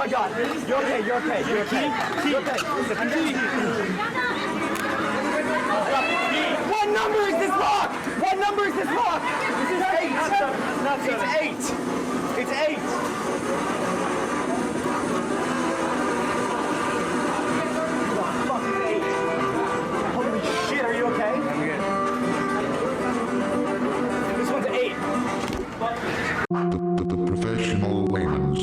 my God. You're okay. You're okay. You're okay. You're okay. What number is this lock? What number is this lock? This is 8. It's 8. It's 8. Fuck, it's 8. Holy shit, are you okay? I'm good. This one's 8. The professional layman's.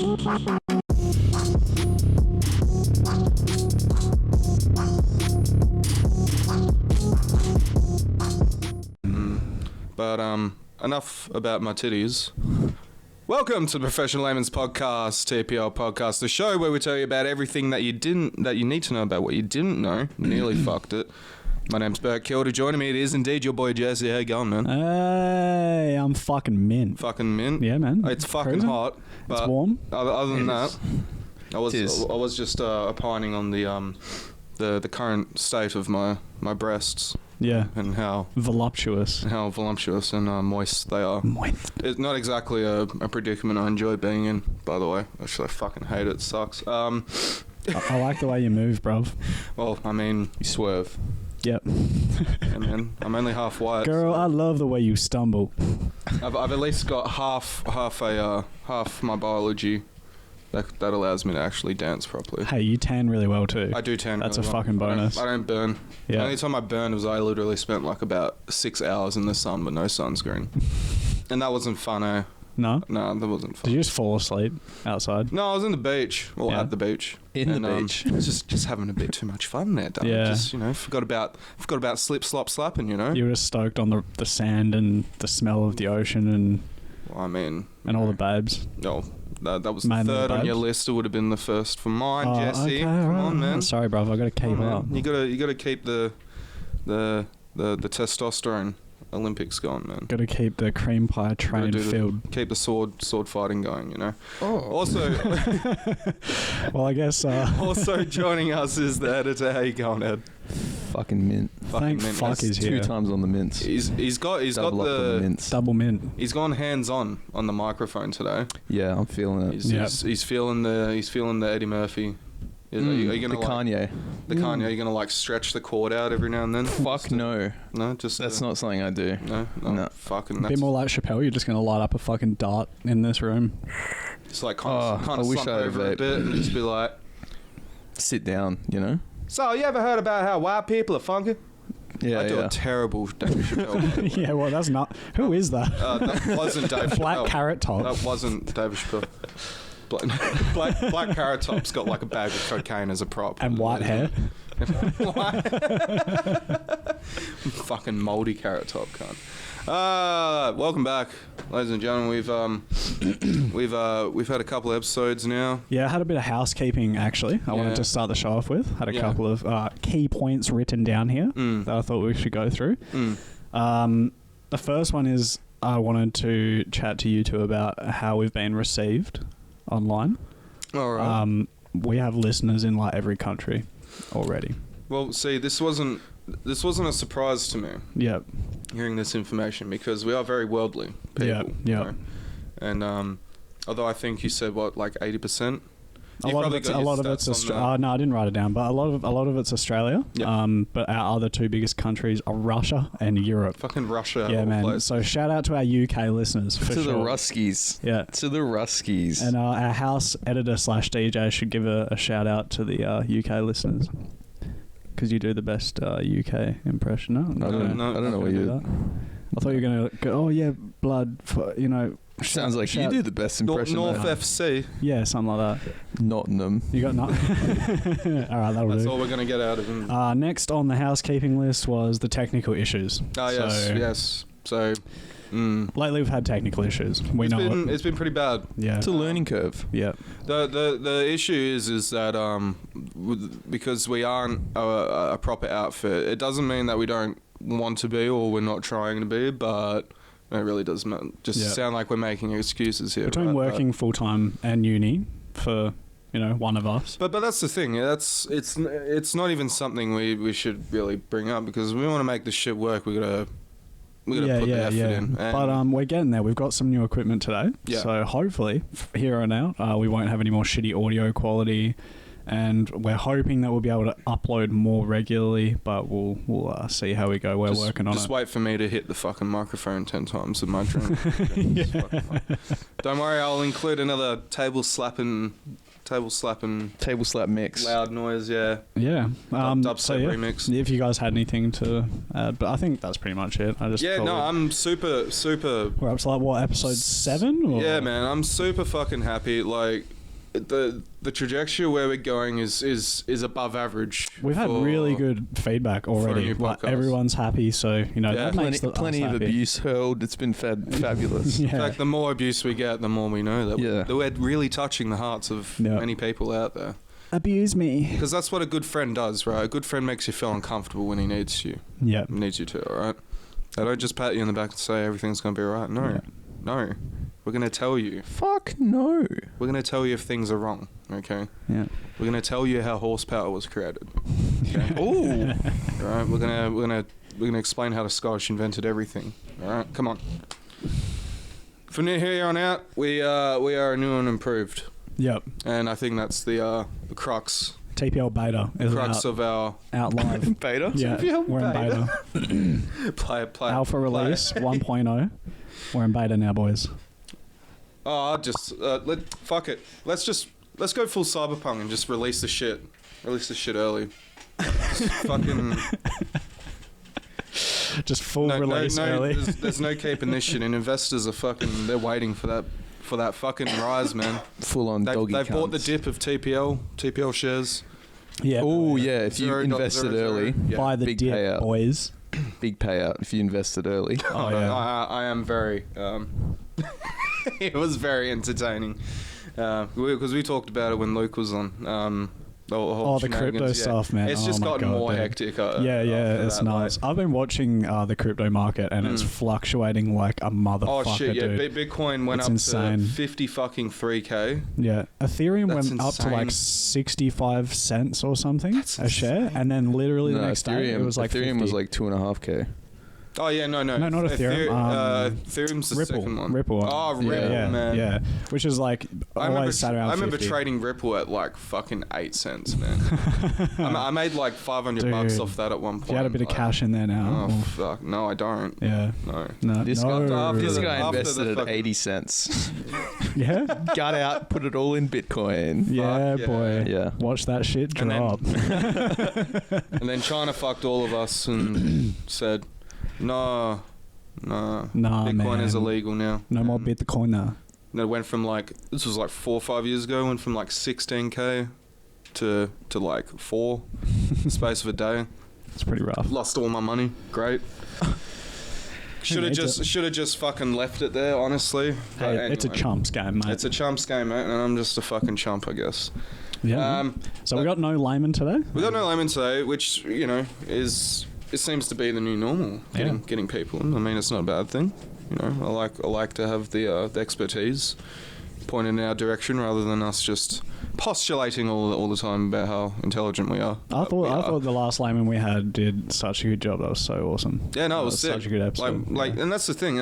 But enough about my titties. Welcome to the Professional Layman's Podcast, TPL Podcast, the show where we tell you about everything that you need to know about what you didn't know. Nearly fucked it. My name's Bert Kilder. Joining me, it is indeed your boy Jesse. How you going, man? Hey, I'm fucking mint. Fucking mint? Yeah, man. It's fucking Cruising. hot. But it's warm. Other than that, I was just opining on the current state of my breasts. Yeah. And how voluptuous and moist they are. Moist. It's not exactly a predicament I enjoy being in, by the way. Actually, I fucking hate it. It sucks. I like the way you move, bruv. Well, I mean, you swerve. Yep. Yeah, man. I'm only half white. Girl, I love the way you stumble. I've at least got half my biology that allows me to actually dance properly. Hey, you tan really well too. I do tan. That's really a well. fucking bonus. I don't burn. Yeah. The only time I burned was I literally spent like about 6 hours in the sun with no sunscreen, and that wasn't fun. No, that wasn't fun. Did you just fall asleep outside? No, I was in the beach. Well, at the beach. The beach. Just having a bit too much fun there, darling. Yeah. Just, forgot about slip, slop, slapping, You were just stoked on the sand and the smell of the ocean and Well, I mean... and all the babes. No, that was Mainly the third the on your babes? list. It would have been the first for mine, Jesse. Okay, Come on, man. Sorry, bro. I got to keep up. You gotta keep the testosterone Olympics going, man. Got to keep the cream pie train filled. Keep the sword fighting going, Oh. Also, well, I guess. also joining us is the editor. How you going, Ed? Fucking mint. Thank mint. fuck is here. 2 times on the mints. He's got the mints. Double mint. He's gone hands on the microphone today. Yeah, I'm feeling it. He's feeling the Eddie Murphy. Are you gonna Kanye. The Kanye. Are you gonna stretch the cord out every now and then? Fuck no. No, just that's not something I do. No. Fucking. A bit more like Chappelle. You're just gonna light up a fucking dart in this room. Just kind of slump over a bit and just be like, sit down. So you ever heard about how white people are funky? Yeah, I do a terrible Dave Chappelle. Yeah, well, that's not. Who is that? That wasn't Dave Chappelle. Black Carrot Top. That wasn't Dave Chappelle. Black Carrot Top's got like a bag of cocaine as a prop. And white hair. Fucking mouldy Carrot Top, cunt. Welcome back, ladies and gentlemen. We've had a couple episodes now. Yeah, I had a bit of housekeeping actually. I wanted to start the show off with. Had a couple of key points written down here that I thought we should go through. The first one is I wanted to chat to you two about how we've been received online. All right. We have listeners in every country already. Well, see, this wasn't a surprise to me. Yep. Hearing this information, because we are very worldly people. Yeah. And although I think you said 80%. A lot of it's Australia. No, I didn't write it down, but a lot of it's Australia. Yep. But our other 2 biggest countries are Russia and Europe. Fucking Russia. Yeah, man. Place. So shout out to our UK listeners for to sure. the Ruskies. Yeah. To the Ruskies. And our house editor / DJ should give a shout out to the UK listeners. Because you do the best UK impression. No, I don't know what you do. I thought you were going to go, oh yeah, blood, for, Sounds like you do the best impression. North FC. Yeah, something like that. Nottingham. You got not. All right, that'll That's do. all we're going to get out of him. Next on the housekeeping list was the technical issues. Yes. So, lately we've had technical issues. It's been pretty bad. Yeah. It's a learning curve. Yeah. The issue is that because we aren't a proper outfit, it doesn't mean that we don't want to be or we're not trying to be, but it really does sound like we're making excuses here. Between working full time and uni for one of us. But that's the thing. It's not even something we should really bring up, because we want to make this shit work. We put the effort in. But we're getting there. We've got some new equipment today. Yeah. So hopefully, here on out, we won't have any more shitty audio quality. And we're hoping that we'll be able to upload more regularly, but we'll see how we go. We're working on it. Just wait for me to hit the fucking microphone 10 times with my drink. Don't worry, I'll include another table slap mix. loud noise, yeah. Yeah. Dubstep remix. If you guys had anything to add, but I think that's pretty much it. I'm super. We're up to like what, episode 7? Or? Yeah, man, I'm super fucking happy. Like the trajectory where we're going is above average. We've had really good feedback already. Like, everyone's happy, so that makes plenty of abuse hurled. It's been fabulous. In fact, the more abuse we get, the more we know that we're really touching the hearts of many people out there. Abuse me, because that's what a good friend does, right? A good friend makes you feel uncomfortable when he needs you. Yeah, he needs you to. All right. They don't just pat you in the back and say everything's gonna be all right. No. We're going to tell you. Fuck no. We're going to tell you if things are wrong, okay? Yeah. We're going to tell you how horsepower was created. Okay? Ooh. All right, we're going to explain how the Scottish invented everything. All right? Come on. From here on out, we are new and improved. Yep. And I think that's the crux. TPL Beta is crux of our out live. Beta? Yeah, TPL we're in beta. play. Alpha release 1.0. We're in beta now, boys. Oh, fuck it. Let's go full cyberpunk and just release the shit. Release the shit early. Just fucking. Just full release early. There's no keeping this shit, and investors are they're waiting for that fucking rise, man. Full on doggy They've bought the dip of TPL shares. Yeah. Oh yeah, if you invested early, buy the big dip, payout. Boys. Big payout if you invested early. Oh yeah. I am very. It was very entertaining because we talked about it when Luke was on. The crypto stuff, man. It's just gotten more hectic. It's nuts. I've been watching the crypto market, and it's fluctuating like a motherfucker. Oh shit! Yeah, dude. Bitcoin went up to 50 fucking 3K. Yeah, Ethereum That's went up to like 65 cents or something a share, and then literally the next day it was like Ethereum 50. was like 2.5K. Oh yeah, no, not Ethereum. Ethereum's the second one. Ripple. Oh, Ripple, man. Yeah, which is like always sat around. I remember 50. trading Ripple at like fucking 8 cents, man. I made like $500 off that at one point. You had a bit of cash in there now. Oh fuck, no, I don't. Yeah, no. This guy invested at 80 cents. Yeah, got out, put it all in Bitcoin. Yeah, Fuck, boy. Yeah, watch that shit drop. And then China fucked all of us and said, No, Bitcoin is illegal now. No more Bitcoin now. And it went from this was like 4 or 5 years ago, went from like 16K to like 4 in the space of a day. It's pretty rough. Lost all my money. Great. Should have just fucking left it there, honestly. Hey, anyway, it's a chumps game, mate. It's a chumps game, mate, and I'm just a fucking chump, I guess. Yeah. So we got no Layman today? We got no Layman today, which, it seems to be the new normal, getting people in. I mean, it's not a bad thing. I like to have the expertise pointed in our direction rather than us just postulating all the time about how intelligent we are. I thought the last Layman we had did such a good job. That was so awesome. Yeah, no, it was sick. Such a good episode. And that's the thing.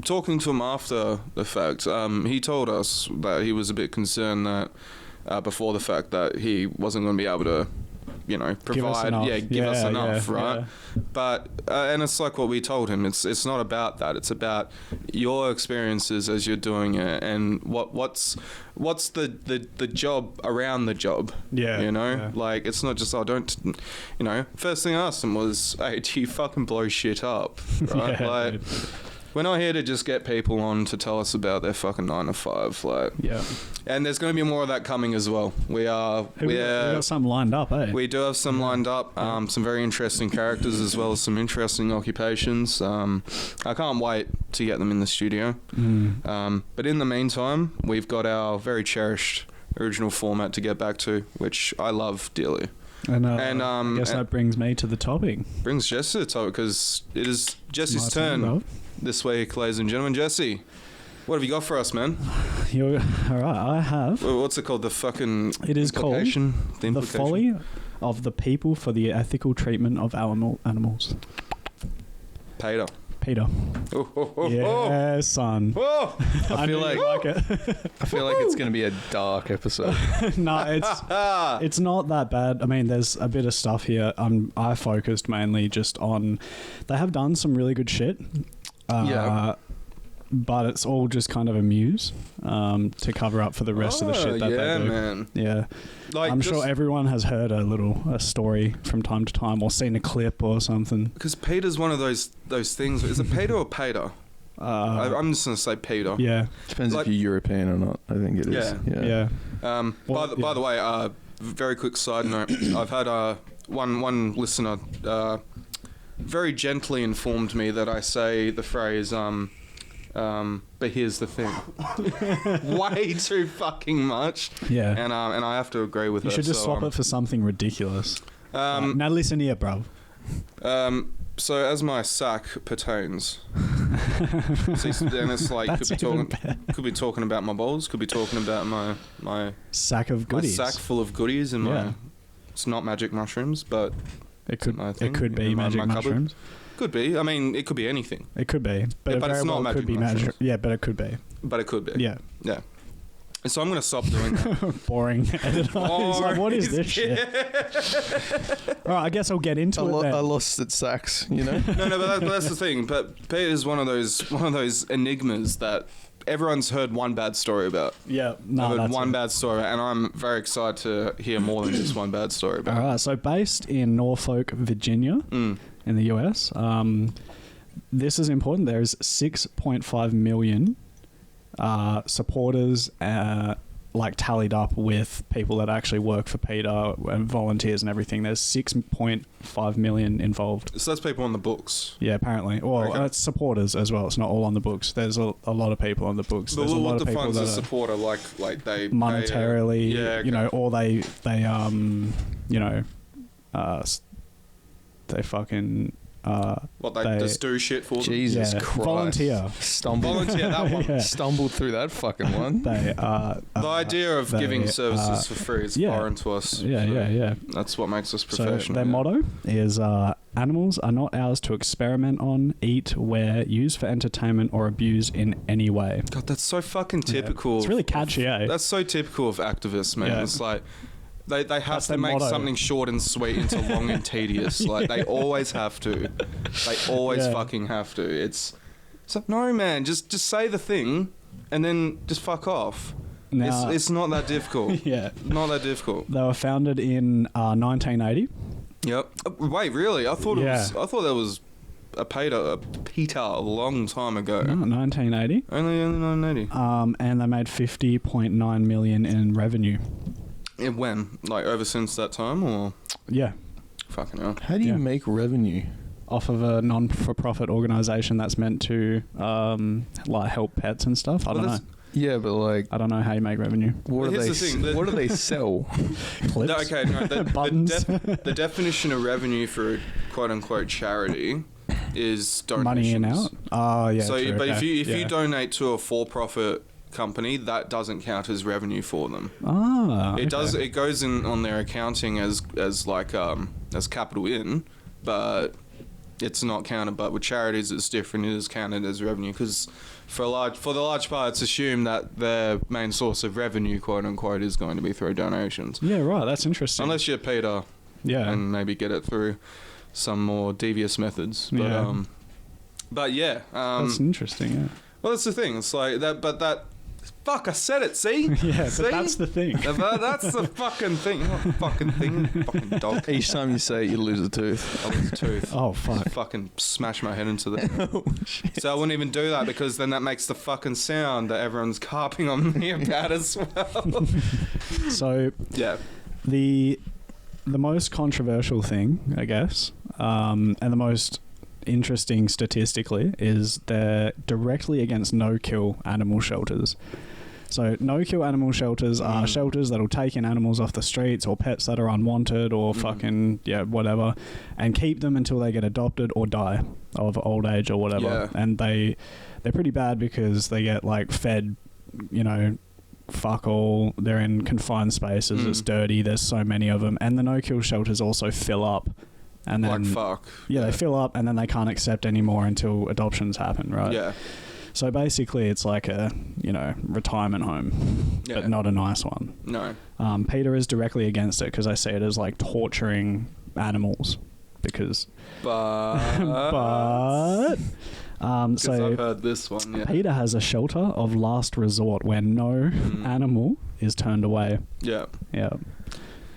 Talking to him after the fact, he told us that he was a bit concerned that before the fact that he wasn't going to be able to provide, give us enough, right? Yeah. But and it's like what we told him. It's not about that. It's about your experiences as you're doing it, and what's the job around the job. Yeah, like it's not just First thing I asked him was, "Hey, do you fucking blow shit up?" Right? Dude. We're not here to just get people on to tell us about their fucking 9 to 5, And there's going to be more of that coming as well. We got some lined up, eh? We do have some lined up. Some very interesting characters as well as some interesting occupations. I can't wait to get them in the studio. But in the meantime, we've got our very cherished original format to get back to, which I love dearly. And I guess that brings me to the topic. Brings Jesse to the topic because it is Jesse's turn this week, ladies and gentlemen. Jesse, what have you got for us, man? All right, I have. What's it called? The fucking. It is called the folly of the people for the ethical treatment of animals. Peta. Peter. Yeah, son. Oh. I feel like it. I feel like it's going to be a dark episode. No, it's not that bad. I mean, there's a bit of stuff here. I focused mainly just on. They have done some really good shit. Yeah. But it's all just kind of a muse to cover up for the rest of the shit that they do. Man. Yeah, Like, I'm sure everyone has heard a story from time to time or seen a clip or something. Because Peter's one of those things. Is it Peter or Peta? I'm just gonna say Peter. Yeah, Depends like, if you're European or not. I think it is. yeah. By the way, very quick side note. I've had one listener very gently informed me that I say the phrase but here's the thing way too fucking much. Yeah. And I have to agree with her. You should just swap it for something ridiculous. Now listen here, bro. So as my sack pertains, and it's like could be talking about my bowls, could be talking about my sack of goodies. My sack full of goodies and my. It's not magic mushrooms, but it could be magic mushrooms. Could be. I mean, it could be anything. It could be, but it's not magic mushrooms. Yeah, but it could be. But it could be. Yeah. Yeah. So I'm going to stop doing that. Boring editor. He's like, what is this shit? All right, I guess I'll get into it then. I lost at sacks, you know? No, but that's the thing. But Peta is one of those enigmas that everyone's heard one bad story about. Yeah, no, I've heard that's one bad story, and I'm very excited to hear more than just one bad story about it. All right, so based in Norfolk, Virginia, in the US, this is important. There's 6.5 million supporters, like tallied up with people that actually work for Peta and volunteers and everything. There's 6.5 million involved. So that's people on the books. Yeah, apparently. Well, Okay. it's supporters as well. It's not all on the books. There's a lot of people on the books. But There's a lot what of people defines that a are supporter? Like they monetarily, pay you know, or they fucking what they just do shit for them. Jesus Christ. Volunteer. Volunteer that one. Yeah. Stumbled through that fucking one. They The idea of giving services for free is foreign to us. Yeah. That's what makes us professional. So their motto is animals are not ours to experiment on, eat, wear, use for entertainment, or abuse in any way. God, that's so fucking typical. It's really catchy, eh? That's so typical of activists, man. Yeah. It's like they have That's to their make motto. something short and sweet into long and tedious. Like they always have to. They always fucking have to. It's like, no, man, just say the thing and then just fuck off. Now, It's not that difficult. yeah. Not that difficult. They were founded in 1980. Yep. Wait, really? I thought there was a Peta a long time ago. No, 1980. Only 1980. And they made 50.9 million in revenue. When? Like ever since that time, or Yeah. fucking hell? How do you Yeah. make revenue? Off of a non-for-profit organisation that's meant to like help pets and stuff. I don't know. Yeah, but like, I don't know how you make revenue. what do here's they? the thing, What do they sell? Clips. No, okay, no. Buttons. The definition of revenue for quote-unquote charity is donations. Money in out. Oh yeah. So, true, but okay. if you donate to a for-profit company, that doesn't count as revenue for them. it does. It goes in on their accounting as capital in, but it's not counted. But with charities, it's different. It is counted as revenue because for the large part, it's assumed that their main source of revenue, quote unquote, is going to be through donations. Yeah, right. That's interesting. Unless you're Peta, and maybe get it through some more devious methods. But but yeah, that's interesting. Yeah. well, that's the thing. It's like that, but that. Fuck, I said it, see? Yeah, see? but that's the thing. That's the fucking thing. What fucking thing? Fucking dog. Each time you say it, you lose a tooth. I lose a tooth. Oh, fuck. Fucking smash my head into that. So I wouldn't even do that because then that makes the fucking sound that everyone's carping on me about as well. So, yeah. the most controversial thing, I guess, and the most interesting statistically, is they're directly against no-kill animal shelters. So no-kill animal shelters are shelters that'll take in animals off the streets or pets that are unwanted or fucking, whatever, and keep them until they get adopted or die of old age or whatever. Yeah. And they're pretty bad because they get, like, fed, fuck all. They're in confined spaces. It's dirty. There's so many of them. And the no-kill shelters also fill up and then like fuck. Yeah, they fill up, and then they can't accept any more until adoptions happen, right? Yeah. So basically, it's like a retirement home, Yeah. but not a nice one. No. Peter is directly against it because I see it as like torturing animals. Because, But so I've heard this one. Yeah. Peter has a shelter of last resort where no animal is turned away. Yeah. Yeah.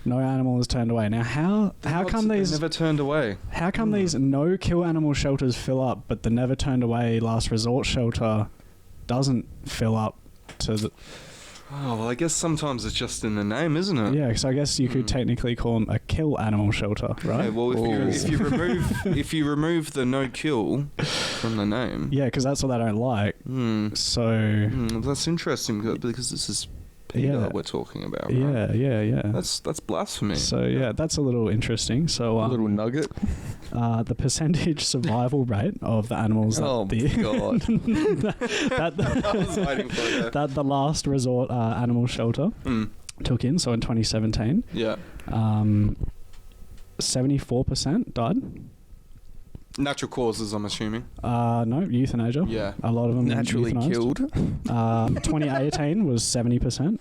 No animal is turned away. Now, how come these never turned away? How come these no kill animal shelters fill up, but the never turned away last resort shelter doesn't fill up to the? Oh well, I guess sometimes it's just in the name, isn't it? Yeah, so I guess you could technically call them a kill animal shelter, right? Yeah, well, if you remove the no kill from the name, Yeah, because that's what they don't like. So that's interesting because this is Peter we're talking about. Right? Yeah. That's blasphemy. So yeah, that's a little interesting. So A little nugget. the percentage survival rate of the animals Oh that my God. I was waiting for it. that the last resort animal shelter took in. So in 2017, Yeah. 74% died. Natural causes, I'm assuming. No, euthanasia. Yeah. A lot of them Naturally euthanized. killed. 2018 was 70%.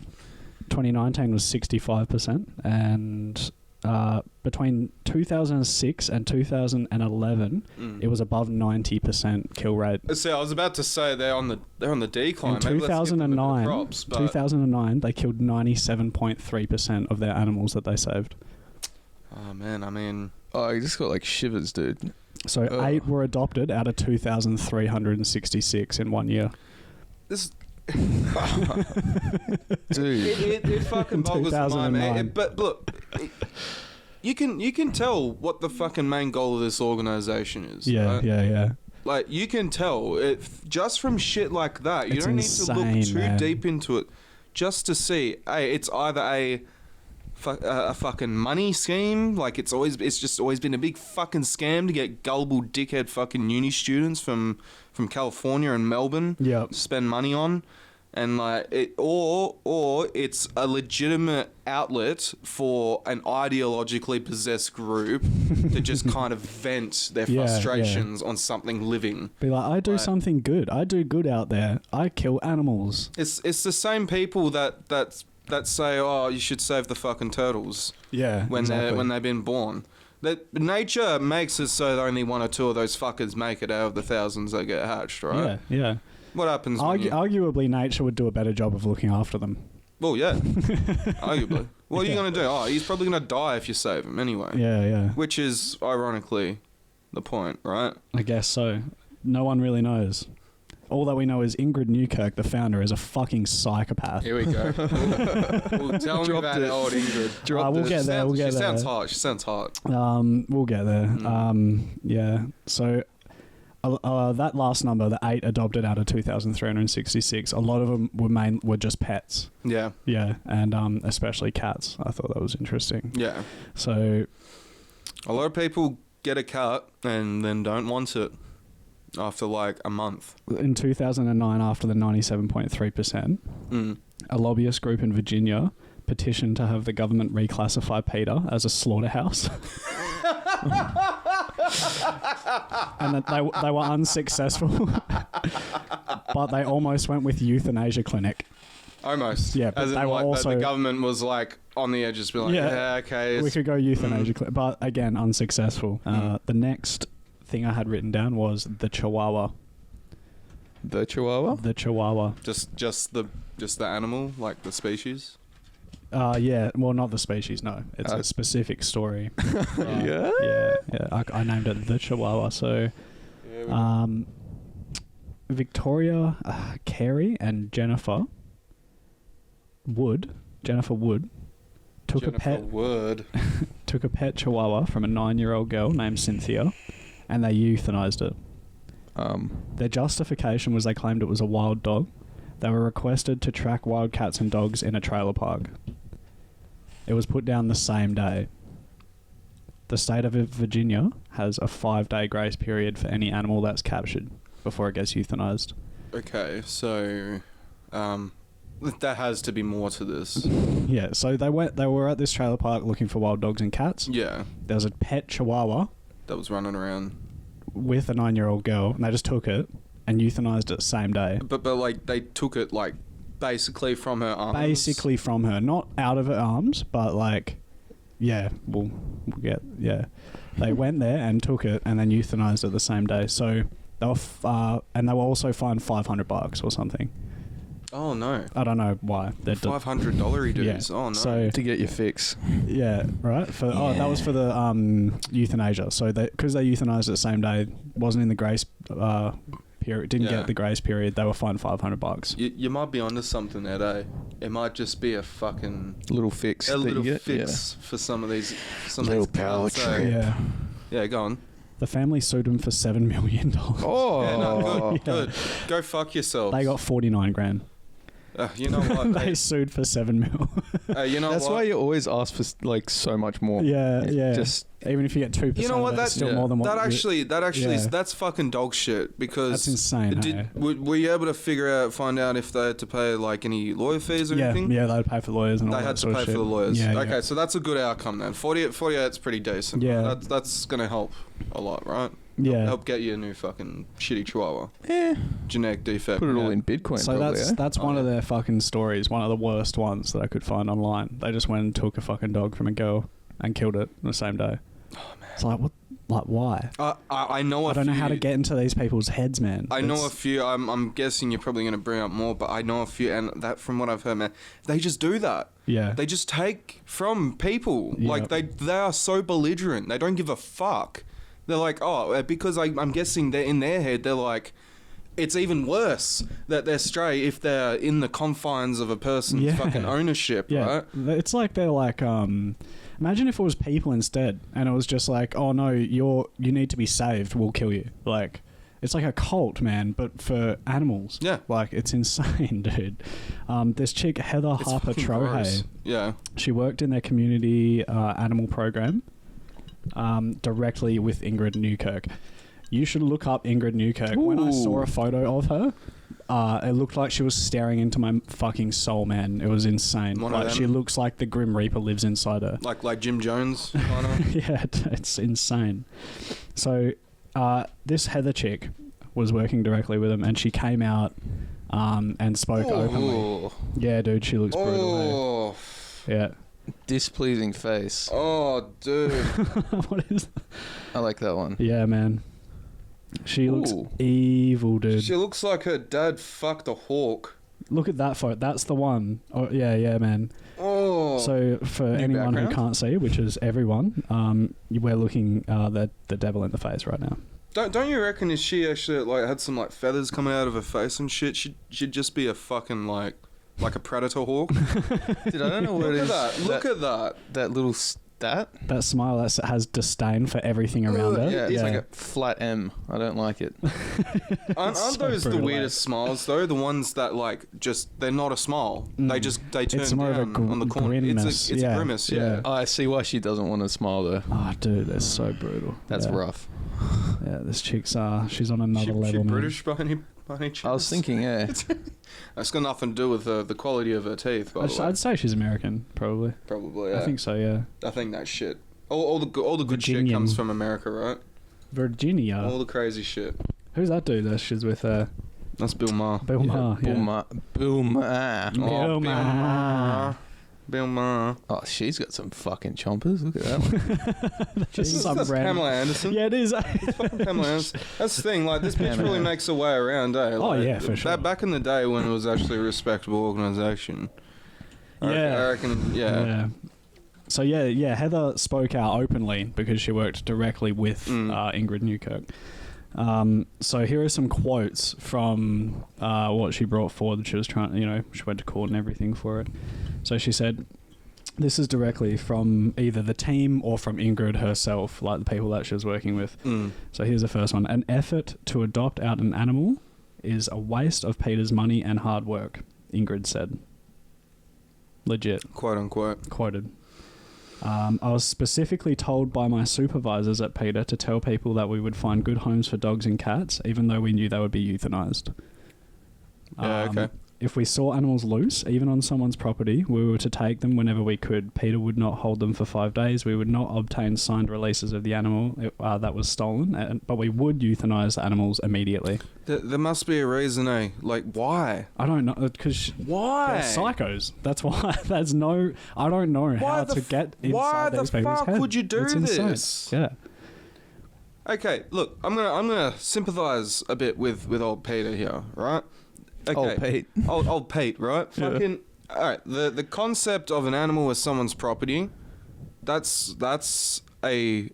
2019 was 65%. And between 2006 and 2011, it was above 90% kill rate. See, I was about to say they're on the decline. In Maybe let's give them a bit of 2009, props, but 2009, they killed 97.3% of their animals that they saved. oh man, I mean, Oh, you just got like shivers, dude. So 8 were adopted out of 2,366 in 1 year. this Dude. it fucking boggles the mind, man. 2009. But look, you can tell what the fucking main goal of this organization is. Yeah, right? yeah. Like you can tell it just from shit like that. You It's don't insane, need to look too man. deep into it just to see. Hey, it's either a fucking money scheme, like it's just always been a big fucking scam to get gullible dickhead fucking uni students from California and Melbourne Yep. to spend money on, and like it, or it's a legitimate outlet for an ideologically possessed group to just kind of vent their Yeah, frustrations on something living. Be like, I do Right. something good. I do good out there. I kill animals. It's the same people that say, oh, you should save the fucking turtles Yeah, when they've been born. That nature makes it so that only one or two of those fuckers make it out of the thousands that get hatched, right? Yeah. What happens when you... Arguably, nature would do a better job of looking after them. Well, yeah. Arguably. What are you going to do? Oh, he's probably going to die if you save him anyway. Yeah. Which is, ironically, the point, right? I guess so. No one really knows. All that we know is Ingrid Newkirk, the founder, is a fucking psychopath. Here we go. Well, tell me about it. Old Ingrid. We'll get there. We'll get She there. sounds hot. She sounds hot. We'll get there. Yeah. So that last number, the 8 adopted out of 2,366, a lot of them were just pets. Yeah. Yeah, and especially cats. I thought that was interesting. Yeah. So A lot of people get a cat and then don't want it after like a month. in 2009, after the 97.3%, a lobbyist group in Virginia petitioned to have the government reclassify Peta as a slaughterhouse. And that they were unsuccessful, but they almost went with euthanasia clinic. Almost. Yeah, but As in, they were like, also- the government was like on the edges, be like, yeah, okay. We It's, could go euthanasia clinic, but again, unsuccessful. The next thing I had written down was the Chihuahua. The Chihuahua? The Chihuahua. just the animal, like the species. Yeah, well, not the species. No, it's a specific story. Yeah? Yeah. I named it the Chihuahua. So, Victoria, Carey, and Jennifer Wood took Jennifer a pet Word. took a pet Chihuahua from a 9-year-old girl named Cynthia, and they euthanized it. Their justification was they claimed it was a wild dog. They were requested to track wild cats and dogs in a trailer park. It was put down the same day. The state of Virginia has a 5-day grace period for any animal that's captured before it gets euthanized. Okay, so, There has to be more to this. Yeah, so they were at this trailer park looking for wild dogs and cats. Yeah. There was a pet chihuahua That was running around. with a 9-year-old girl, and they just took it and euthanized it same day. But like they took it like basically from her arms. Basically from her, not out of her arms, but like, yeah, we'll get, yeah. They went there and took it and then euthanized it the same day. So they were, and they were also fined $500 or something. Oh no. I don't know why. They're $500 dues. Yeah. Oh no. So To get your fix. yeah, right. That was for the euthanasia. So because they euthanized it the same day, wasn't in the grace period, didn't get the grace period. They were fined $500. You might be onto something, Ed. Eh? It might just be a fucking Little fix. a little that you get. fix for some of these. Little power cunts, eh? trip. Yeah. Yeah, go on. The family sued them for $7 million. Oh. Yeah, no, good, Yeah. good. Go fuck yourself. They got 49 grand. You know what? They sued for $7 million. You know That's what? why you always ask for like so much more. Yeah, yeah. Just Even if you get 2%, You know what? of it, it's That still more than what that actually yeah. that's fucking dog shit because That's insane. Hey? were you able to find out if they had to pay like any lawyer fees or Yeah, anything? yeah, they'd pay for lawyers and all They that had to sort of pay for shit. the lawyers. Yeah, Okay, yeah. so that's a good outcome then. 48's pretty decent. Yeah. That's gonna help a lot, right? Yeah. Help get you a new fucking shitty chihuahua. eh, Genetic defect. put it all Yeah. in Bitcoin. So probably, that's one of their fucking stories, one of the worst ones that I could find online. They just went and took a fucking dog from a girl and killed it the same day. Oh man. It's like, what? Like, why? I know. I don't know how to get into these people's heads, man. I know a few. I'm guessing you're probably going to bring up more, but I know a few, and that from what I've heard, man, they just do that. Yeah. They just take from people. Yep. Like they are so belligerent. They don't give a fuck. They're like, oh, because I'm guessing they're in their head. They're like, it's even worse that they're stray if they're in the confines of a person's fucking ownership, Yeah. right? It's like they're like, imagine if it was people instead, and it was just like, oh no, you need to be saved. We'll kill you. Like, it's like a cult, man, but for animals. Yeah. Like, it's insane, dude. This chick, Heather It's Harper fucking Trohe, gross. Yeah. she worked in their community animal program directly with Ingrid Newkirk. You should look up Ingrid Newkirk. When I saw a photo of her, it looked like she was staring into my fucking soul, man. It was insane. One of Like, them. she looks like the Grim Reaper lives inside her. Like Jim Jones, kind of. Yeah, it's insane. So, this Heather chick was working directly with him, and she came out and spoke openly. Oh, Yeah, dude, she looks brutal. Oh, Hey? Yeah. displeasing face. oh, dude. What is that? I like that one. Yeah, man. She looks Ooh. evil, dude. She looks like her dad fucked a hawk. Look at that photo. That's the one. Oh, yeah, man. Oh. So for anyone background? who can't see, which is everyone, we're looking the devil in the face right now. Don't you reckon if she actually like had some like feathers coming out of her face and shit, she'd just be a fucking like a predator hawk? Dude, I don't know what Look it at is. that. Look at that. That little stat. That smile that has disdain for everything around her. Yeah, it's like a flat M. I don't like it. Aren't so those the brutal, weirdest smiles though? The ones that like just they're not a smile. They turn It's more of a down on the corner. grimace. It's Yeah, a grimace. yeah. Yeah. Oh, I see why she doesn't want to smile though. Oh, dude, that's so brutal. That's Yeah. rough. Yeah, this chick's she's on another She level, man. British by any chance? I was thinking, yeah. It's got nothing to do with the quality of her teeth. By the way. I'd say she's American, probably. Probably. Yeah. I think so. Yeah. I think that shit. All the good shit Virginian. comes from America, right? Virginia. All the crazy shit. Who's that dude that she's with? That's Bill Maher. Bill Maher. Bill Yeah. Maher. Bill Maher. Bill Maher. Bill Maher. Oh, she's got some fucking chompers. Look at that one. This is some That's random- Pamela Anderson. Yeah, it is. Fucking Pamela Anderson. That's the thing. Like this bitch really makes her way around, eh? Oh, Like, yeah, for sure. Back in the day when it was actually a respectable organisation. I reckon. Yeah. So yeah, Heather spoke out openly because she worked directly with Ingrid Newkirk. So here are some quotes from what she brought forward. She was trying, she went to court and everything for it. So she said, this is directly from either the team or from Ingrid herself, like the people that she was working with. So here's the first one. An effort to adopt out an animal is a waste of Peter's money and hard work, Ingrid said. Legit. Quote unquote. Quoted. I was specifically told by my supervisors at Peta to tell people that we would find good homes for dogs and cats, even though we knew they would be euthanized. Yeah, okay. if we saw animals loose, even on someone's property, we were to take them whenever we could. Peter would not hold them for 5 days. We would not obtain signed releases of the animal that was stolen, but we would euthanize animals immediately. There must be a reason, eh? Like, why? I don't know, because Why? they're psychos. That's why. I don't know how to get inside these people's heads. Why the fuck would you do It's insane. this? Yeah. Okay, look, I'm gonna sympathise a bit with old Peter here, right? Okay. Old Pete. Old Pete, right? Yeah. Fucking all right. The concept of an animal as someone's property, that's an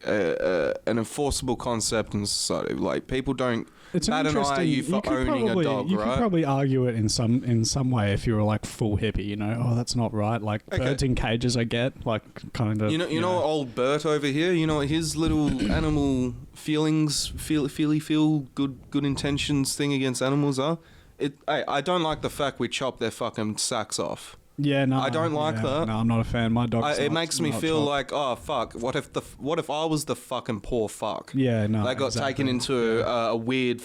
enforceable concept in society. Like, people don't It's bat an eye at you for owning a dog, you right? could probably argue it in some way if you were like full hippie, you know. Oh, that's not right. Like birds in cages, I get like kind of. You know old Bert over here. You know what his little animal feelings, feel good intentions thing against animals are. I don't like the fact we chop their fucking sacks off. Yeah, no, I don't like that. No, I'm not a fan. My dog. It makes me feel like, oh fuck, what if I was the fucking poor fuck? Yeah, no. They got taken into a weird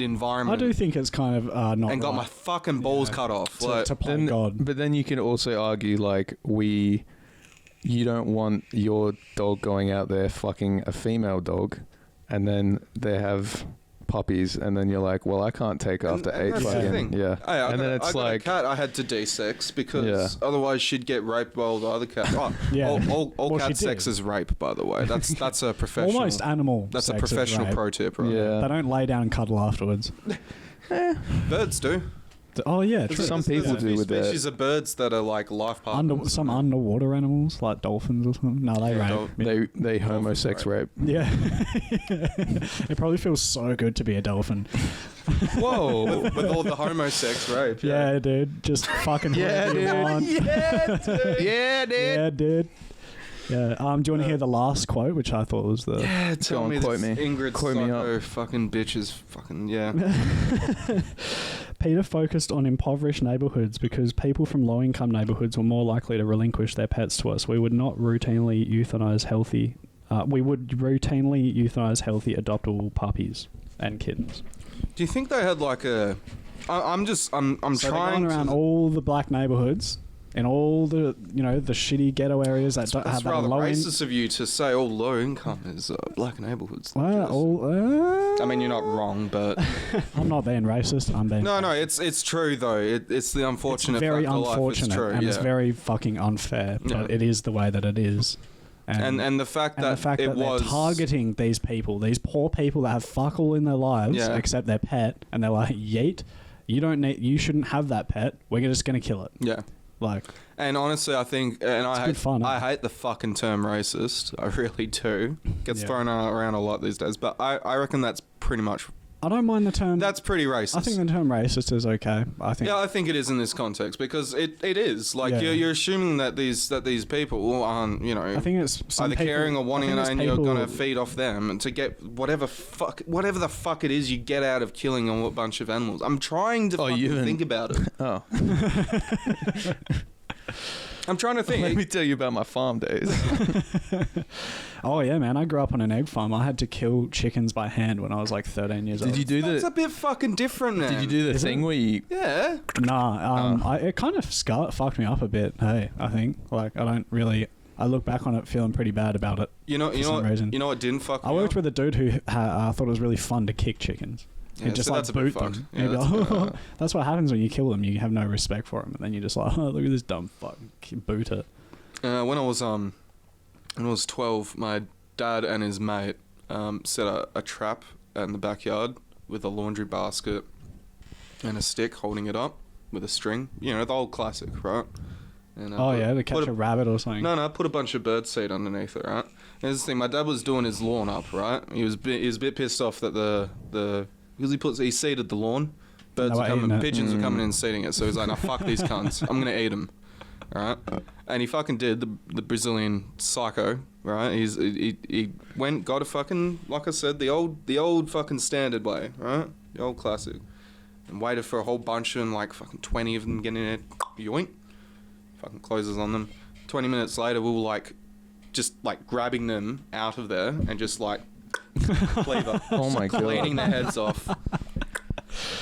environment. I do think it's kind of not. And got right my fucking balls cut off. to play God. But then you can also argue like you don't want your dog going out there fucking a female dog, and then they have puppies, and then you're like, well, I can't take after 8 that's the fucking thing. yeah. And then it's like a cat I had to de-sex because otherwise she'd get raped by all the other cats. Oh, Yeah. all Well, cat she sex did. is rape, by the way. That's a professional. Almost animal. That's a sex is professional rape. pro tip, right? Yeah. They don't lay down and cuddle afterwards. Birds do. Oh yeah, true. Some people do with that. Species of birds that are like life partners. Some underwater animals like dolphins or something. No, they rape. They homosex rape. Yeah. It probably feels so good to be a dolphin. Whoa. with all the homosex rape. Yeah, dude. Just fucking Yeah, whatever you dude. want. Yeah, dude. Yeah, dude. Yeah, dude. Yeah. Do you want to hear the last quote, which I thought was the... Yeah, tell me quote this me. Ingrid Quote me Psycho up. fucking bitches fucking, yeah. Peter focused on impoverished neighbourhoods because people from low-income neighbourhoods were more likely to relinquish their pets to us. We would routinely euthanize healthy adoptable puppies and kittens. Do you think they had like a... I'm So trying they're going around to... all the black neighbourhoods and all the the shitty ghetto areas that don't That's have that rather low racist of you to say all low income is black neighbourhoods. Well, I mean, you're not wrong, but I'm not being racist. I'm being no, it's true though. It's the unfortunate. It's very fact of life. unfortunate, It's true, and it's yeah. very fucking unfair. But it is the way that it is. And the fact that it was they're targeting these people, these poor people that have fuck all in their lives except their pet, and they're like, yeet, you shouldn't have that pet. We're just gonna kill it. Yeah. Like, and honestly, I think, and I hate the fucking term racist. I really do. Gets thrown around a lot these days, but I reckon that's pretty much. I don't mind the term. That's pretty racist. I think the term racist is okay. I think it is in this context because it is like you're assuming that these people aren't I think it's either caring or wanting it, and you're gonna feed off them and to get whatever the fuck it is you get out of killing a bunch of animals. I'm trying to think about it. Oh. I'm trying to think. Let me tell you about my farm days. Oh yeah, man! I grew up on an egg farm. I had to kill chickens by hand when I was like 13 years old. Did you do That's a bit fucking different, man. Did you do the thing where you? Yeah. Nah. It kind of fucked me up a bit. Hey, I think like I look back on it feeling pretty bad about it. You know what didn't fuck me I worked up? with a dude who thought it was really fun to kick chickens. Yeah, He'd just so like that's a bit boot fucked. them. Yeah, He'd be that's like, that's what happens when you kill them. You have no respect for them, and then you're just like, oh, look at this dumb fuck, boot it. When I was 12, my dad and his mate set a trap in the backyard with a laundry basket and a stick holding it up with a string. You know, the old classic, right? And, to catch a rabbit or something. No, put a bunch of birdseed underneath it, right? And here's the thing, my dad was doing his lawn up, right? He was a bit pissed off that because he seeded the lawn. Pigeons were coming in and seeding it, so he's like, nah, fuck these cunts. I'm gonna eat them. Right, and he fucking did the Brazilian psycho, right? He went, got a fucking, like I said, the old fucking standard way, right? The old classic, and waited for a whole bunch of them, like fucking 20 of them getting in there, yoink, fucking closes on them. 20 minutes later, we were like, just like grabbing them out of there and just like cleaver, Oh my god, cleaning their heads off.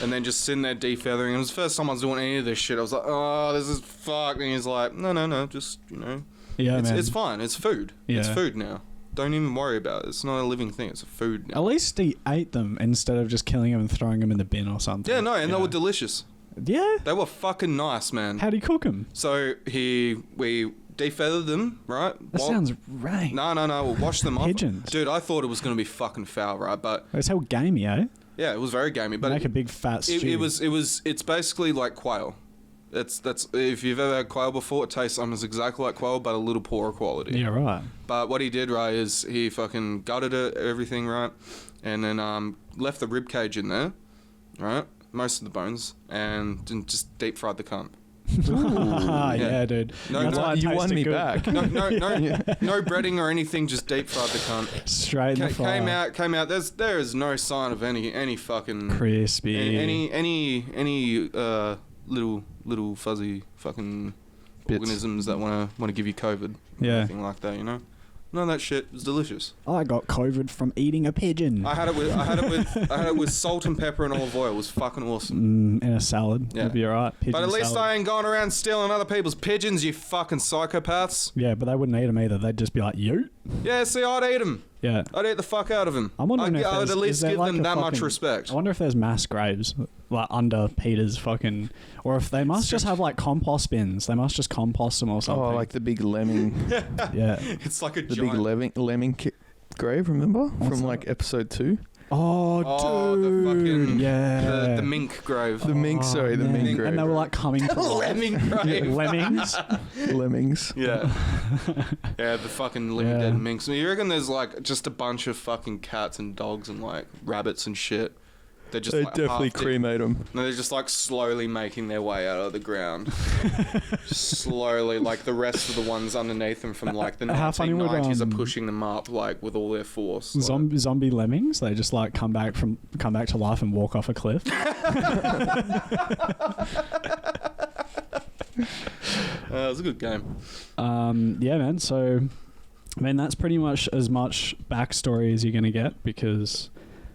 and then just sitting there defeathering. It was the first time I was doing any of this shit. I was like, oh, this is fucked. And he's like, no, just, Yeah, man. it's fine. It's food. Yeah. It's food now. Don't even worry about it. It's not a living thing. It's a food now. At least he ate them instead of just killing them and throwing them in the bin or something. Yeah, no, and they were delicious. Yeah? They were fucking nice, man. How'd he cook them? So we defeathered them, right? That sounds rank. No, we'll wash them off. Pigeons. Dude, I thought it was going to be fucking foul, right? But It's how gamey, eh? yeah, it was very gamey. But Make a big fat stew. it's basically like quail. That's if you've ever had quail before, it tastes almost exactly like quail, but a little poorer quality. Yeah, right. But what he did, right, is he fucking gutted it, everything, right, and then left the rib cage in there, right, most of the bones, and just deep fried the cunt. Yeah, dude. No, That's no, why it you won tasted me good. back. No breading or anything, just deep fried the cunt. Straight in the fire. Came out. There is no sign of any fucking Crispy. any little fuzzy fucking Bits. organisms that want to give you COVID. Yeah. Anything like that, None of that shit. It was delicious. I got COVID from eating a pigeon. I had it with salt and pepper and olive oil. It was fucking awesome. In a salad. Yeah. It'd be alright. But at least I ain't going around stealing other people's pigeons, you fucking psychopaths. Yeah, but they wouldn't eat them either. They'd just be like, you? Yeah, see, I'd eat them. Yeah. I'd eat the fuck out of them. I'm wondering if I would there's- at least is there give like them a that much fucking- respect. I wonder if there's mass graves, like, under Peter's fucking... Or if they must just have, like, compost bins. They must just compost them or something. Oh, like the big lemming, Yeah. It's like a the giant... big lemming grave. Remember from like episode 2? Oh, the dude. fucking... Yeah. The mink grave. The mink, sorry, the man. mink grave. And they were, like, coming to life. Lemming grave. Lemmings. Lemmings. Yeah. Yeah, the fucking living Yeah. dead minks. You reckon there's like just a bunch of fucking cats and dogs and like rabbits and shit? They're just They like definitely half dead. cremate them. No, they're just like slowly making their way out of the ground. Slowly, like the rest of the ones underneath them from like the How funny would, 1990s are pushing them up like with all their force. Like, Zombie lemmings? They just, like, come back to life and walk off a cliff? it was a good game. Yeah, man. So, I mean, that's pretty much as much backstory as you're going to get because,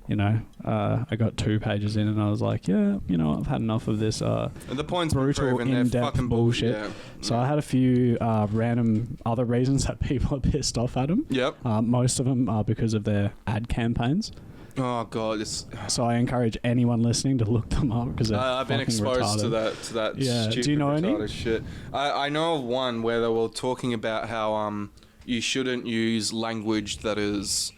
I got 2 pages in and I was like, yeah, I've had enough of this And the points were brutal, proven, they're in-depth fucking bullshit. Yeah. So I had a few random other reasons that people are pissed off at them. Yep. Most of them are because of their ad campaigns. Oh god, it's. So I encourage anyone listening to look them up because I've been fucking exposed retarded. to that. Yeah. Stupid Do you know any? retarded shit. I know of one where they were talking about how you shouldn't use language that is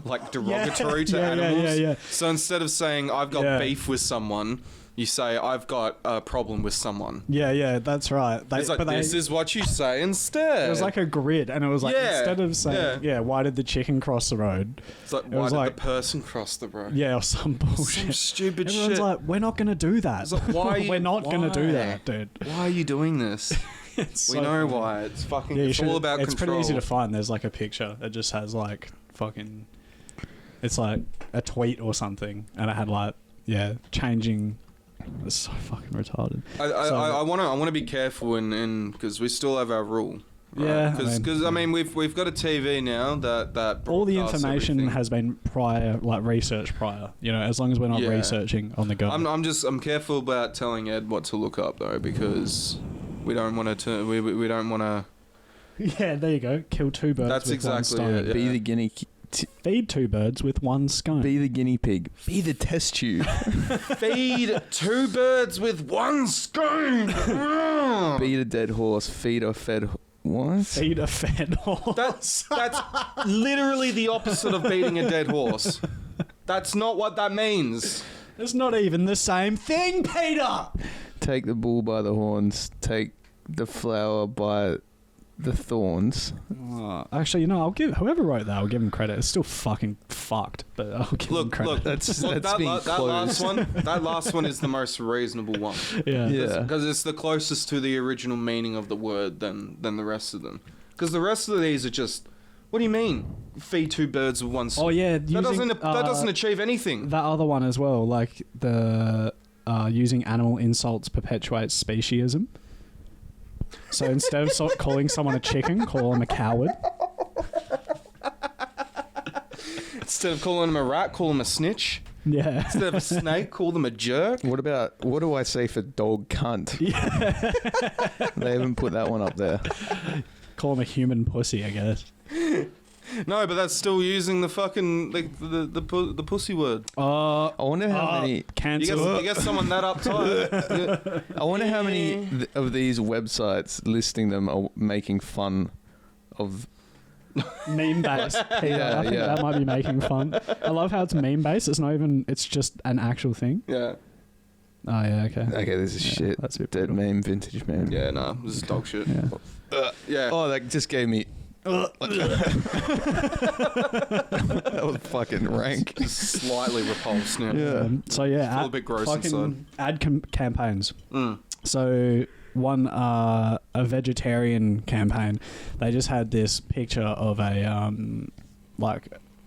like derogatory to animals. Yeah. So instead of saying I've got Yeah. beef with someone, you say I've got a problem with someone. Yeah, that's right. It's like this is what you say instead. It was like a grid, and it was like Yeah, instead of saying, why did the chicken cross the road? it's like it why was did like- the person cross the road? Yeah, or some bullshit. Some stupid Everyone's shit. like, we're not going to do that. It's like, why are you- we're not going to do why? that, dude. Why are you doing this? It's We so know funny. why. It's fucking. Yeah, you it's should- all about it's control. pretty easy to find. There's like a picture that just has like fucking... It's like a tweet or something, and it had like, changing... It's so fucking retarded. I want to be careful in because we still have our rule. Right? Yeah, because I mean we've got a TV now that All the broadcasts information everything. has been research prior. As long as we're not Yeah. researching on the go. I'm careful about telling Ed what to look up though because we don't want to we don't want to. Yeah, there you go. Kill 2 birds That's with exactly one stone. it, yeah. Be the guinea. Feed 2 birds with one scone. Be the guinea pig. Be the test tube. Feed 2 birds with one scone. Beat a dead horse. Feed a fed. What? Feed a fed horse. That's literally the opposite of beating a dead horse. That's not what that means. It's not even the same thing, Peter. Take the bull by the horns. Take the flower by the thorns. Actually, I'll give whoever wrote that. I'll give him credit. It's still fucking fucked, but I'll give him credit. Look, That's that being last closed. one. That last one is the most reasonable one. Yeah. Because it's the closest to the original meaning of the word than the rest of them. Because the rest of these are just, what do you mean? Feed 2 birds with one stone? Oh yeah. That doesn't achieve anything. That other one as well, like the using animal insults perpetuates speciesism. So instead of calling someone a chicken, call them a coward. Instead of calling him a rat, call him a snitch. Yeah. Instead of a snake, call them a jerk. What do I say for dog cunt? Yeah. They haven't put that one up there. Call him a human pussy, I guess. No, but that's still using the fucking the pussy word. I wonder how many. Cancel. You get someone that uptight. I wonder how many of these websites listing them are making fun of. Meme based. Yeah, I think that might be making fun. I love how it's meme based. It's not even. It's just an actual thing. Yeah. Oh yeah. Okay. Okay, this is shit. That's a bit Dead brutal. meme, vintage meme. Yeah, no, this is dog shit. Yeah. Yeah. Oh, that just gave me. That was fucking rank. Slightly repulsed now. Yeah. So yeah, Feel a bit gross fucking ad campaigns. Mm. So one a vegetarian campaign, they just had this picture of a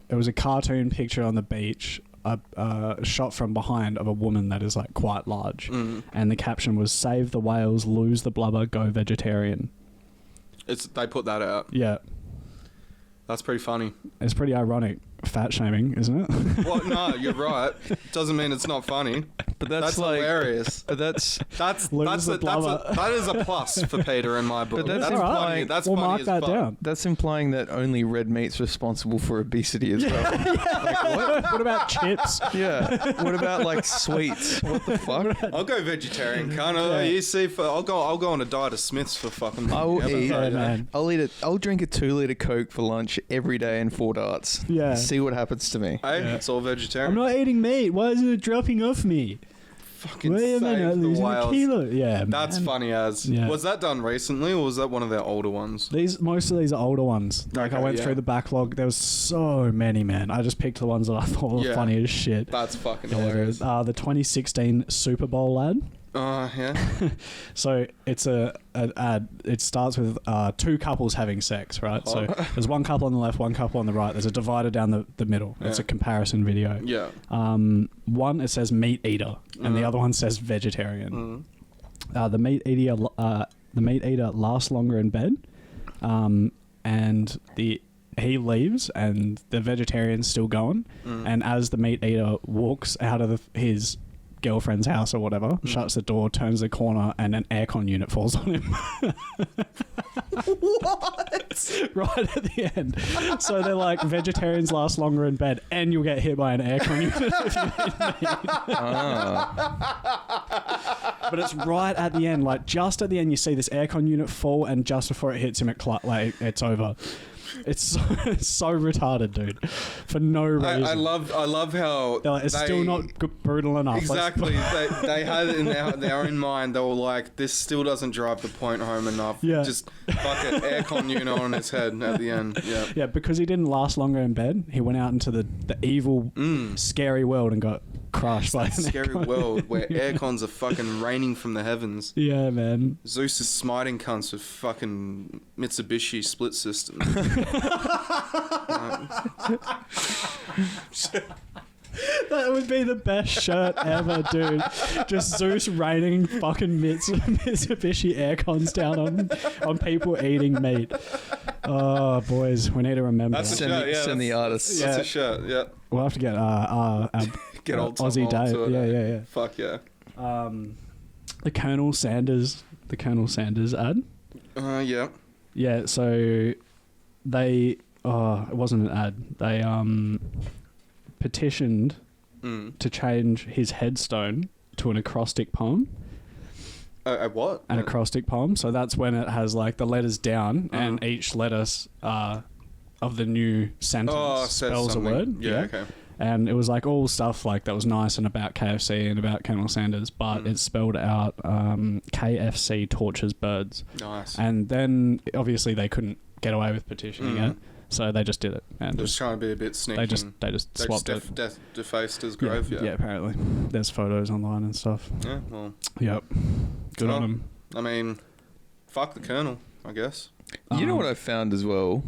it was a cartoon picture on the beach, a shot from behind of a woman that is like quite large, and the caption was "Save the whales, lose the blubber, go vegetarian." They put that out. Yeah, That's pretty funny. it's pretty ironic. Fat shaming, isn't it? Well, no, you're right. Doesn't mean it's not funny. But That's like hilarious. That's That is a plus for Peter in my book. But that's funny. implying- That's We'll funny mark as that fuck. down. that's implying that only red meat's responsible for obesity as well. Like what? What about chips? Yeah. What about like sweets? What the fuck? I'll go vegetarian, kind of. You see, I'll go on a diet of Smiths for fucking. I will eat. Yeah, man. I'll drink a 2-liter Coke for lunch every day in 4 darts. Yeah. See what happens to me. Hey, Yeah. it's all vegetarian. I'm not eating meat. Why is it dropping off me? fucking Wait a minute, save the losing a whales. kilo. Yeah, That's man. funny as. Yeah. Was that done recently or was that one of their older ones? Most of these are older ones. Like I Okay, went yeah. through the backlog. There was so many, man. I just picked the ones that I thought were Yeah. funny as shit. That's fucking hilarious. The 2016 Super Bowl ad. Yeah. So it's an ad. It starts with two couples having sex, right? So there's one couple on the left, one couple on the right. There's a divider down the middle. It's a comparison video. Yeah. One, it says meat eater, and the other one says vegetarian. The meat eater lasts longer in bed, and he leaves, and the vegetarian's still going. And as the meat eater walks out of his girlfriend's house or whatever, shuts the door, turns the corner, and an aircon unit falls on him. What? Right at the end. So they're like, vegetarians last longer in bed, and you'll get hit by an aircon unit if you eat meat. But it's right at the end, like just at the end, you see this aircon unit fall, and just before it hits him, it's over. It's so retarded, dude. For no reason. I love how They're like, it's still not brutal enough. Exactly. they had it in their own mind. They were like, this still doesn't drive the point home enough. Yeah. Just fuck it, aircon unit on his head at the end. Yeah. Yeah, because he didn't last longer in bed, he went out into the evil, scary world and got crushed by an Scary aircon. world where aircons are fucking raining from the heavens. Yeah, man. Zeus is smiting cunts with fucking Mitsubishi split system. That would be the best shirt ever, dude. Just Zeus raining fucking Mitsubishi aircons down on people eating meat. Oh, boys, we need to remember That's that. a shirt, yeah. Send the artists. That's a shirt, yeah. We'll have to get Get old Tom Aussie on Dave. to it, Yeah. Fuck yeah. The Colonel Sanders ad. Yeah. Yeah, so they it wasn't an ad. They petitioned to change his headstone to an acrostic poem. What? An acrostic poem. So that's when it has like the letters down, and each letter of the new sentence spells a word. Yeah, okay. And it was like all stuff like that was nice and about KFC and about Colonel Sanders, but it spelled out KFC tortures birds. Nice. And then obviously they couldn't get away with petitioning it, so they just did it. And Just trying to be a bit sneaky. they just swapped it. Defaced his grave, yeah. Yeah, apparently. There's photos online and stuff. Yeah, well. Yep. Good on them. I mean, fuck the Colonel, I guess. You know what I found as well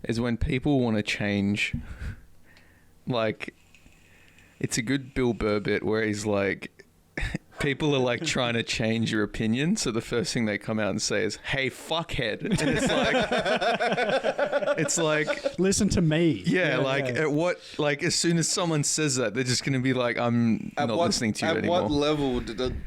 is when people want to change, like, it's a good Bill Burr bit where he's like, people are like trying to change your opinion, so the first thing they come out and say is, "Hey, fuckhead," and it's like, listen to me. At what, like, as soon as someone says that, they're just gonna be like, "I'm not listening to you anymore." At what level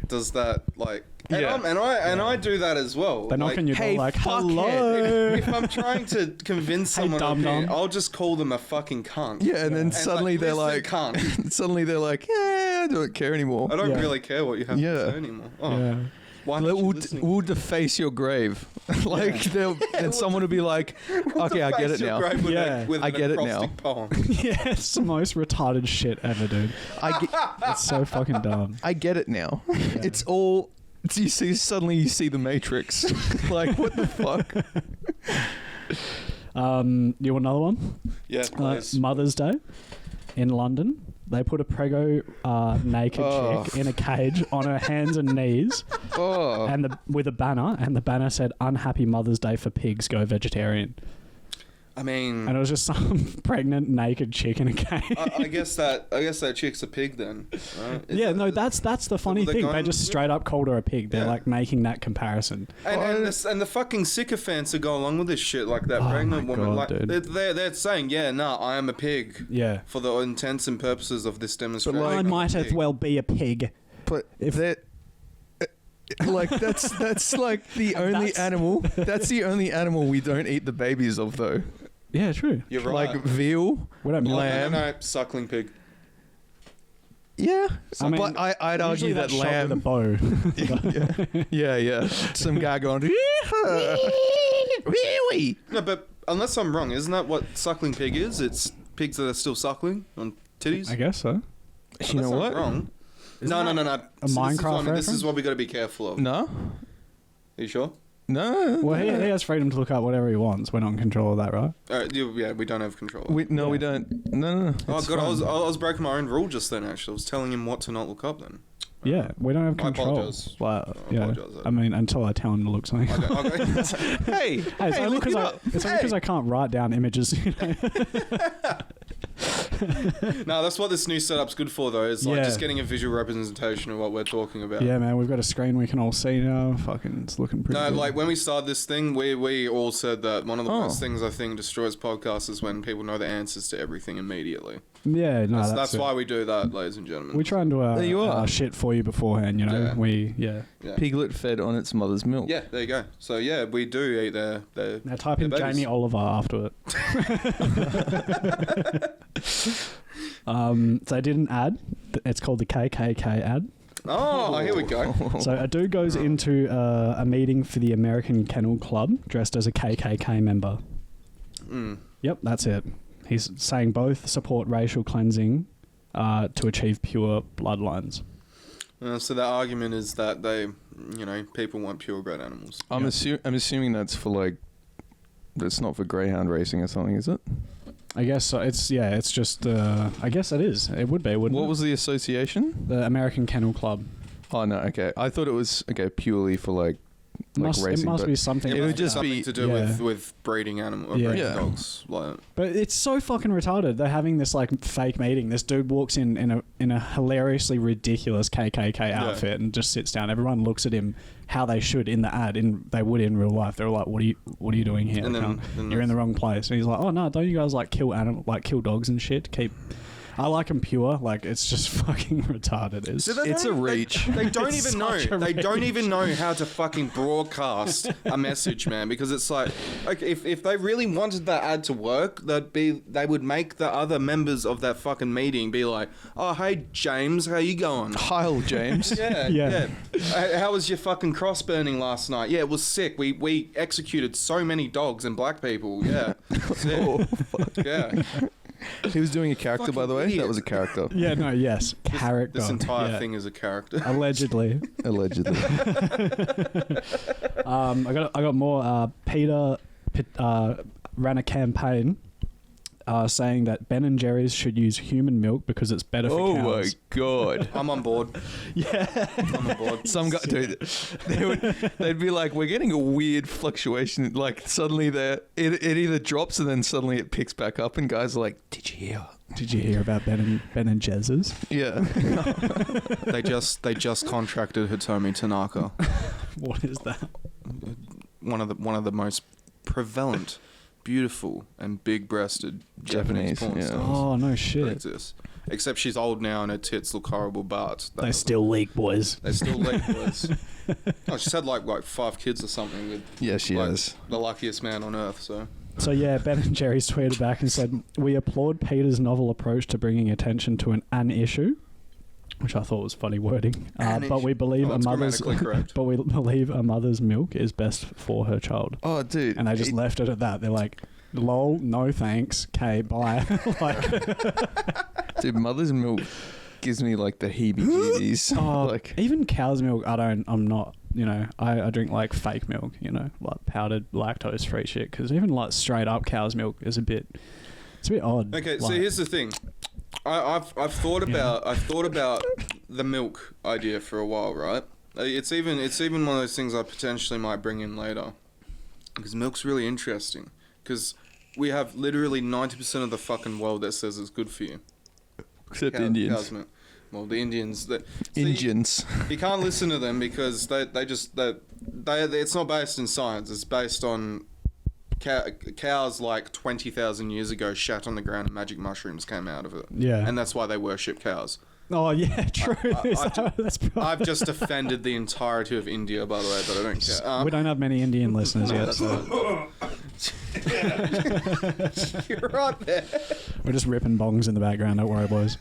does that like? And, Yeah. and I do that as well. They knock on your door hey, like, fuckhead. hello. If I'm trying to convince someone, dum-dum. I'll just call them a fucking cunt. Yeah, and then And suddenly they're listen, like, cunt. suddenly they're like, "Yeah, I don't care anymore." I don't Yeah. really care what you have Yeah. to say anymore. Oh, Yeah. why Like, aren't you we'll, listening? we'll deface your grave. Like, and someone will be like, "Okay, I get it now." Yeah. I get it now. Poem. Yeah, it's the most retarded shit ever, dude. It's so fucking dumb. I get it now. It's all. You see the Matrix. Like, what the fuck? You want another one? Yeah, please. Mother's Day in London. They put a prego naked chick in a cage on her hands and knees, Oh, and with a banner, and the banner said "Unhappy Mother's Day for pigs. Go vegetarian." I mean, And it was just some pregnant naked chick in a cage. I guess that chick's a pig then. Right? Yeah, no, that's the funny they're thing. They going- just straight up called her a pig. They're Yeah. like making that comparison. And the fucking sycophants that go along with this shit, like that Oh pregnant my woman, God, like dude. they're saying, yeah, no, I am a pig. Yeah. For the intents and purposes of this demonstration. I I'm a might as pig. well be a pig. but If- that. Like that's like the only That's- animal. That's the only animal we don't eat the babies of, though. Yeah, true. You're right. Like veal, We don't No, lamb. no, suckling pig. Yeah, I mean, but I'd argue Usually that that's shot with a lamb. bow. Yeah. Some guy going, really? No, but unless I'm wrong, isn't that what suckling pig is? It's pigs that are still suckling on titties. I guess so. You Unless know I'm what? Wrong. No. a Minecraft This is reference? what we got to be careful of. No, Are you sure? no. Well, he has freedom to look up whatever he wants. We're not in control of that, right? Yeah, we don't have control. We don't. No. Oh it's god, I fine. was breaking my own rule just then. Actually, I was telling him what to not look up. Then. Yeah, we don't have I control. apologise. Well, I yeah. apologise. I mean, until I tell him to look something. Okay. Hey, Hey, it's only look because it I up. it's only 'cause I can't write down images. You know? No, that's what this new setup's good for, though. Is like Yeah. just getting a visual representation of what we're talking about. Yeah, man, we've got a screen we can all see now. Fucking, it's looking pretty No, good. like when we started this thing, we all said that one of the Oh. worst things I think destroys podcasts is when people know the answers to everything immediately. yeah, no, That's it. why we do that, ladies and gentlemen. We try and do There you are. our shit for you beforehand, you know. Yeah. Yeah. Piglet fed on its mother's milk. Yeah, there you go. So yeah, we do eat their Now type in their babies. Jamie Oliver after it. So I did an ad. It's called the Kkk Ad. Oh, here we go. So a dude goes into a meeting for the American Kennel Club dressed as a KKK member. Mm. Yep, that's it. He's saying both support racial cleansing to achieve pure bloodlines. So the argument is that people want purebred animals. I'm assuming that's for like. That's not for greyhound racing or something, is it? I guess so. It's just. I guess it is. It would be, wouldn't What it? was the association? The American Kennel Club? Oh no, okay. I thought it was purely for like racing. It must but be something. It must would be just something be- to do yeah. with breeding breeding Yeah. dogs. Like, But it's so fucking retarded. They're having this like fake meeting. This dude walks in a hilariously ridiculous KKK outfit and just sits down. Everyone looks at him how they should in the ad, they would in real life. They're like, "What are you doing here? And Like, then you're in the wrong place." And he's like, "Oh no, don't you guys like kill dogs and shit? I like them pure. Like it's just fucking retarded. It's a reach. They don't It's even know. such a They don't reach. even know how to fucking broadcast a message, man. Because it's like if they really wanted that ad to work, they would make the other members of that fucking meeting be like, "Oh, hey James, how you going?" Heil, James. Yeah, Yeah. yeah. How was your fucking cross burning last night? Yeah, it was sick. We executed so many dogs and black people. Yeah, Oh, yeah. he was doing a character, by the way. Fucking That was a idiot. character, Yeah, no, yes, character. This entire Yeah. thing is a character. Allegedly. allegedly. I got more. Peta ran a campaign saying that Ben & Jerry's should use human milk because it's better for Oh my cows. god. I'm on board. Yeah. I'm on board. Some guy, dude, they'd be like, we're getting a weird fluctuation. Like suddenly it either drops and then suddenly it picks back up, and guys are like, "Did you hear?" Did you hear about Ben and Jerry's? Yeah. They just contracted Hitomi Tanaka, What is that? one of the most prevalent, beautiful, and big-breasted Japanese porn yeah. stars Oh, no that shit. exists. Except she's old now and her tits look horrible, but They still leak, boys. they still leak boys. Oh, she's had like 5 kids or something with Yeah, she like, has. the luckiest man on earth. So So yeah, Ben & Jerry's tweeted back and said, "We applaud Peter's novel approach to bringing attention to an issue," which I thought was funny wording. But we believe Oh, a that's mother's grammatically correct. but we believe a mother's milk is best for her child. Oh, dude. And they just left it at that. They're like, "Lol, no thanks. Okay, bye." Dude, mother's milk gives me like the heebie-jeebies. Like, even cow's milk, I'm not. I drink like fake milk. Like powdered lactose-free shit. Because even like straight up cow's milk is it's a bit odd. okay, so like- here's the thing. I've thought about the milk idea for a while, right? It's even one of those things I potentially might bring in later, because milk's really interesting. Because we have literally 90% of the fucking world that says it's good for you. except Indians. Cow's milk. Well, the Indians. Indians. You can't listen to them because they it's not based in science. It's based on cows like 20,000 years ago shat on the ground and magic mushrooms came out of it. Yeah. And that's why they worship cows. Oh yeah, true. That's I've just offended the entirety of India, by the way, but I don't care. we don't have many Indian listeners yet, so You're right there. we're just ripping bongs in the background. Don't worry, boys.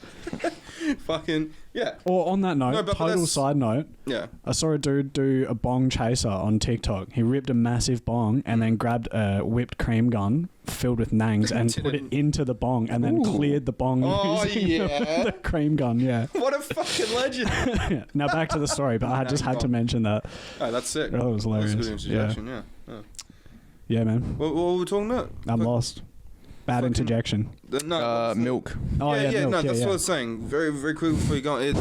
Fucking yeah. Or on that note, No, but total that's- side note, Yeah. I saw a dude do a bong chaser on TikTok. He ripped a massive bong and then grabbed a whipped cream gun filled with nangs and put it into the bong and then cleared the bong Oh, using yeah. the cream gun. Yeah. What a fucking legend. Yeah. Now back to the story, but I just had to mention that. Oh, that's sick. That was hilarious. That's a good interjection, yeah. Yeah, man. What were we talking about? I'm lost. Bad fucking- interjection. No, Milk. Oh yeah, milk, no, that's yeah. what I was saying. Very, very quickly before you go.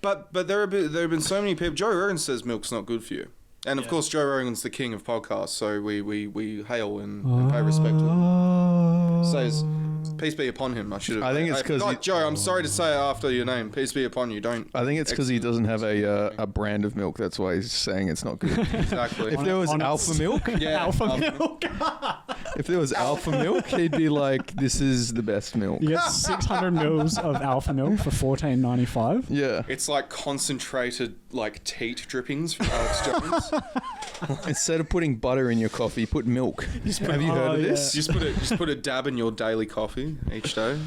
But there have been so many people. Joe Rogan says milk's not good for you, and of course Joe Rogan's the king of podcasts, so we hail and pay respect to him. Says, peace be upon him. I should have. I think it's 'cause he- Joe. I'm sorry to say it after your name. Peace be upon you. Don't. I think it's because he doesn't have a brand of milk. That's why he's saying it's not good. Exactly. If there was alpha milk, yeah, Alpha milk. if there was alpha milk, he'd be like, "This is the best milk." You get 600 mils of alpha milk for $14.95. Yeah. It's like concentrated like teat drippings from Alex Jones. Instead of putting butter in your coffee, put milk. Have you heard of this? Just put a dab in your daily coffee each day.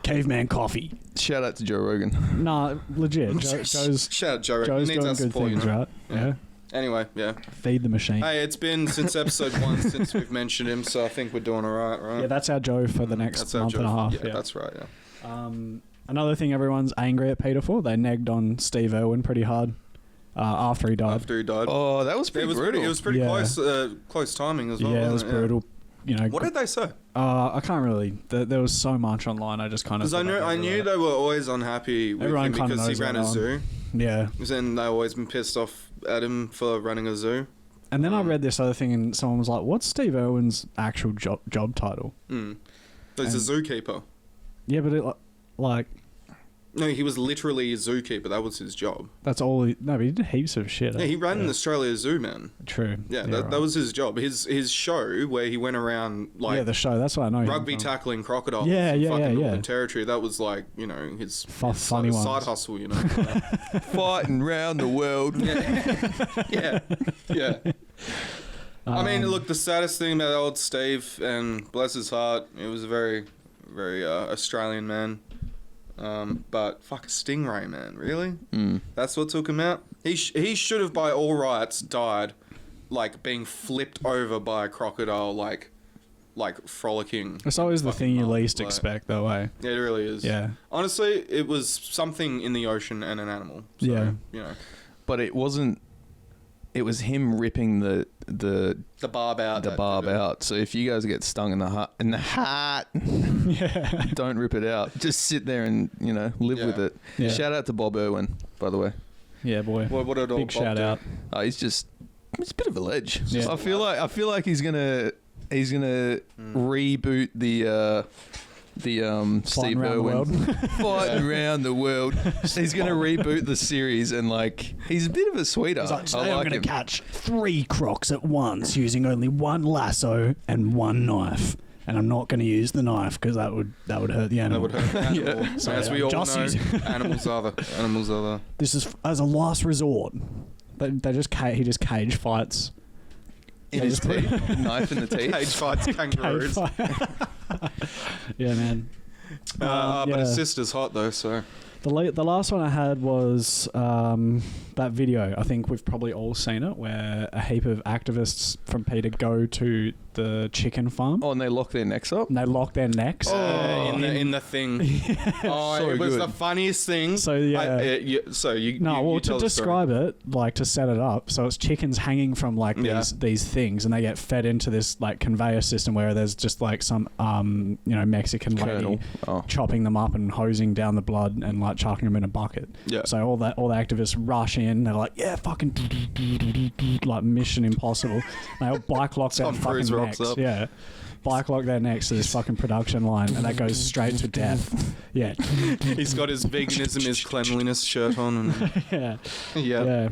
Caveman coffee. Shout out to Joe Rogan. Nah, legit. Joe's Shout out Joe Rogan. Joe's He needs doing our good support, things, you know? right? Yeah. Anyway, yeah. Feed the machine. Hey, it's been since episode 1 since we've mentioned him, so I think we're doing all right? Yeah, that's our Joe for the next That's our month Joe and a for- half. Yeah, Yeah. that's right, yeah. Another thing everyone's angry at Peter for, they negged on Steve Irwin pretty hard after he died. After he died. Oh, that was pretty brutal. It was pretty Yeah. close timing as well, Yeah, it was wasn't brutal. You know, What did they say? I can't really. There was so much online. I just kind of. Because I knew they were always unhappy with Everyone him kinda because he knows ran that a one. zoo. Yeah. And they've always been pissed off at him for running a zoo. And then I read this other thing, and someone was like, "What's Steve Irwin's actual job title?" So he's a zookeeper. Yeah, but it like No, he was literally a zookeeper. That was his job. that's all. But he did heaps of shit. Yeah, he ran an Australia Zoo, man. True. Yeah, right. that was his job. His show where he went around like the show. That's what I know. him rugby from. tackling crocodiles. Yeah, in yeah, fucking yeah, Northern yeah. Territory. That was like his funny side ones. hustle. Fighting round the world. yeah. I mean, look, the saddest thing about old Steve, and bless his heart, it was a very, very Australian man. But fuck, a stingray, man, really? That's what took him out. He should have, by all rights, died, like being flipped over by a crocodile, like frolicking. It's always the fucking thing you mum, least like- expect, though, eh? Yeah, it really is. Yeah. Honestly, it was something in the ocean and an animal. So, Yeah. You know. But it wasn't it was him ripping the barb out. The barb out. So if you guys get stung in the heart, Yeah. don't rip it out. Just sit there and live with it. Yeah. Shout out to Bob Irwin, by the way. Yeah, boy. What did Big shout out. He's a bit of a ledge. Yeah. I feel like he's gonna reboot the Steve Irwin fighting around the world. He's gonna reboot the series and he's a bit of a sweetheart. He's like, today I'm going to catch 3 crocs at once using only 1 lasso and 1 knife. And I'm not going to use the knife because that would hurt the animal. That would hurt the animal. So as we all just know, use- animals are the. This is as a last resort. He just cage fights. in his teeth, knife in the teeth. Cage fights kangaroos. Yeah, man. But his sister's hot though, so. The last one I had was that video. I think we've probably all seen it, where a heap of activists from Peta go to the chicken farm. Oh, and they lock their necks up? And they lock their necks. In the thing. Oh, So it was good. the funniest thing. So, yeah. To describe it, to set it up, so it's chickens hanging from these things, and they get fed into this conveyor system where there's just some Mexican lady chopping them up and hosing down the blood and chucking them in a bucket. Yeah. So all the activists rush in. They're like, yeah, fucking Mission Impossible. They all bike lock their Tom Cruise fucking rocks necks. up. Yeah. Bike lock their necks to this fucking production line, and that goes straight to death. Yeah. He's got his veganism, his cleanliness shirt on, and Yeah. yeah.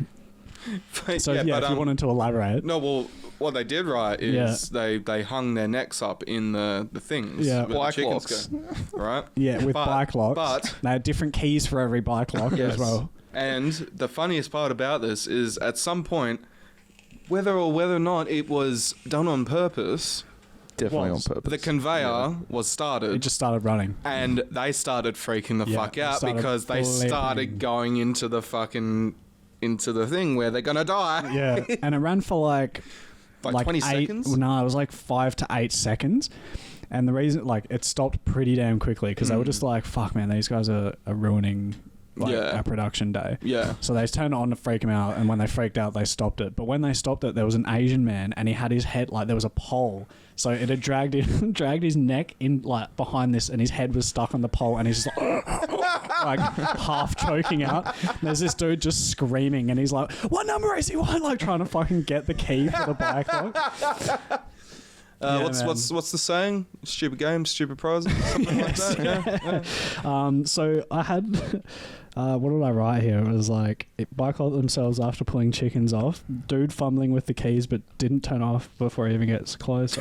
So if you wanted to elaborate. No, well, what they did right is they hung their necks up in the things. Yeah. where the Bike chickens locks. go, right? Yeah, with bike locks. But they had different keys for every bike lock as well. And the funniest part about this is at some point, whether or not it was done on purpose, Definitely on purpose. the conveyor was started. It just started running. And they started freaking the fuck they out started because they started flipping. going into the thing where they're gonna die. Yeah, and it ran for like 20 8, seconds? No, it was 5 to 8 seconds. And the reason, it stopped pretty damn quickly because they were just like, fuck, man, these guys are ruining our production day. Yeah. So they turned it on to freak them out, and when they freaked out, they stopped it. But when they stopped it, there was an Asian man, and he had his head, there was a pole. So it had dragged his neck in, behind this, and his head was stuck on the pole, and he's just half choking out. And there's this dude just screaming, and he's like, what number is he? What? Trying to fucking get the key for the bike lock. What's the saying? Stupid game, stupid prize, something like that. Yeah. So I had, what did I write here? It was bike lock themselves after pulling chickens off. Dude fumbling with the keys but didn't turn off before he even gets close.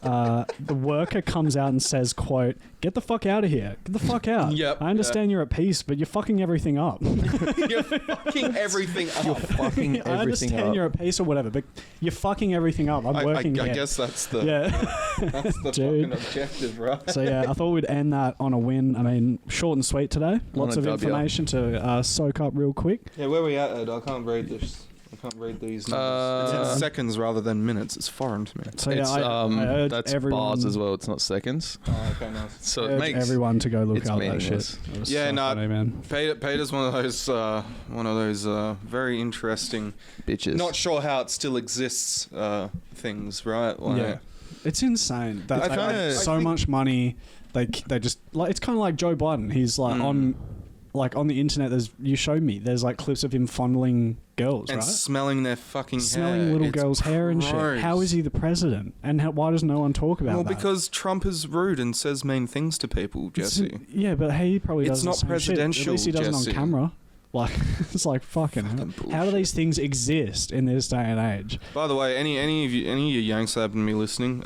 The worker comes out and says, quote, "Get the fuck out of here. Get the fuck out. Yep, I understand you're at peace, but you're fucking everything up." You're fucking everything up. Fucking I everything understand up. you're at peace or whatever, but you're fucking everything up. I'm working I here. guess that's the Yeah. fucking Dude. objective, right? So yeah, I thought we'd end that on a win. I mean, short and sweet today. Lots a of W. information to soak up real quick. Yeah, where are we at, Ed? I can't read this. I can't read these numbers. It's in seconds rather than minutes. It's foreign to me. So It's I urge that's everyone, bars as well. It's not seconds. Oh, okay, nice. So urge it makes everyone to go look it's up that meaningless. shit. It was Yeah, so no, funny, man. Peter's one of those very interesting. bitches. Not sure how it still exists. Things, right? Yeah, it's insane. That I they kinda- make so I think- much money. They just it's kind of like Joe Biden. He's on the internet. You showed me. There's clips of him fondling girls, And right? smelling their fucking Smelling hair. little It's girls' hair and shit. gross. How is he the president? And why does no one talk about Well, that? because Trump is rude and says mean things to people, Jesse. Yeah, but he probably It's does. not the same presidential, shit. At least he does Jesse. it on camera. It's fucking. How do bullshit. these things exist in this day and age? By the way, any of you Yanks that happen to be listening,